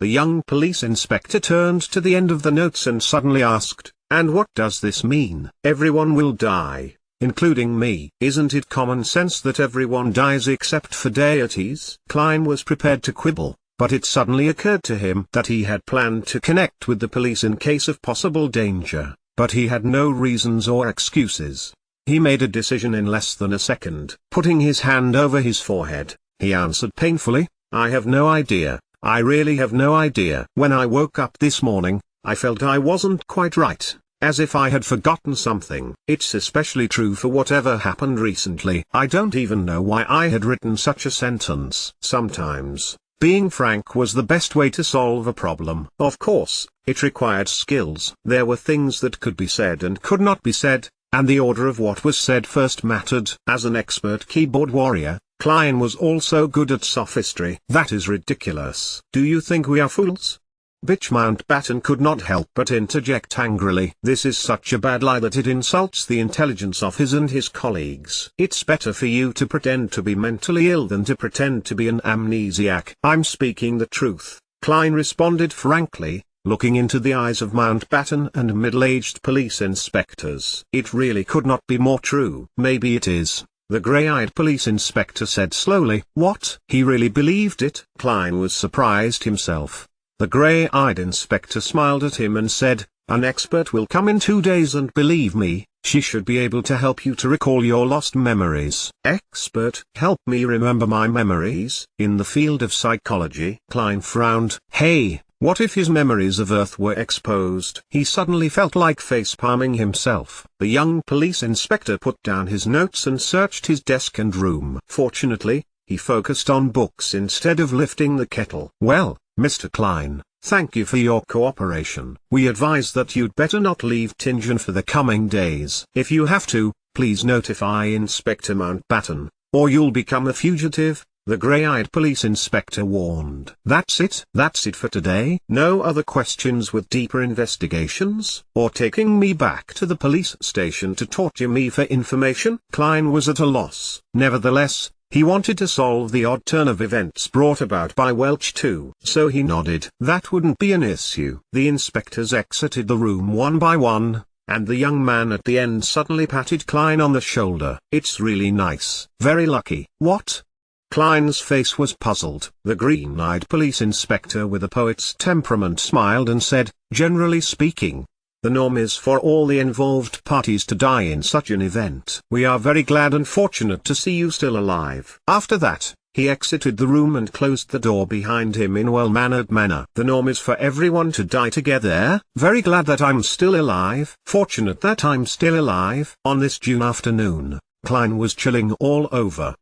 The young police inspector turned to the end of the notes and suddenly asked, "And what does this mean?" "Everyone will die, including me." "Isn't it common sense that everyone dies except for deities?" Klein was prepared to quibble, but it suddenly occurred to him that he had planned to connect with the police in case of possible danger, but he had no reasons or excuses. He made a decision in less than a second. Putting his hand over his forehead, he answered painfully, "I have no idea. I really have no idea. When I woke up this morning, I felt I wasn't quite right, as if I had forgotten something. It's especially true for whatever happened recently. I don't even know why I had written such a sentence." Sometimes, being frank was the best way to solve a problem. Of course, it required skills. There were things that could be said and could not be said, and the order of what was said first mattered. As an expert keyboard warrior, Klein was also good at sophistry. "That is ridiculous. Do you think we are fools?" Bitch Mountbatten could not help but interject angrily. "This is such a bad lie that it insults the intelligence of his and his colleagues. It's better for you to pretend to be mentally ill than to pretend to be an amnesiac." "I'm speaking the truth," Klein responded frankly, looking into the eyes of Mountbatten and middle-aged police inspectors. "It really could not be more true." "Maybe it is, the grey-eyed police inspector said slowly. What? He really believed it? Klein was surprised himself. The grey-eyed inspector smiled at him and said, an expert will come in 2 days, and believe me, she should be able to help you to recall your lost memories. Expert? Help me remember my memories? In the field of psychology? Klein frowned. Hey, what if his memories of Earth were exposed? He suddenly felt like face-palming himself. The young police inspector put down his notes and searched his desk and room. Fortunately, he focused on books instead of lifting the kettle. Well, Mr. Klein, thank you for your cooperation. We advise that you'd better not leave Tingen for the coming days. If you have to, please notify Inspector Mountbatten, or you'll become a fugitive, the grey-eyed police inspector warned. That's it? That's it for today? No other questions with deeper investigations, or taking me back to the police station to torture me for information? Klein was at a loss. Nevertheless, he wanted to solve the odd turn of events brought about by Welch too. So he nodded. That wouldn't be an issue. The inspectors exited the room one by one, and the young man at the end suddenly patted Klein on the shoulder. It's really nice. Very lucky. What? Klein's face was puzzled. The green-eyed police inspector with a poet's temperament smiled and said, generally speaking, the norm is for all the involved parties to die in such an event. We are very glad and fortunate to see you still alive. After that, he exited the room and closed the door behind him in a well-mannered manner. The norm is for everyone to die together. Very glad that I'm still alive. Fortunate that I'm still alive. On this June afternoon, Klein was chilling all over.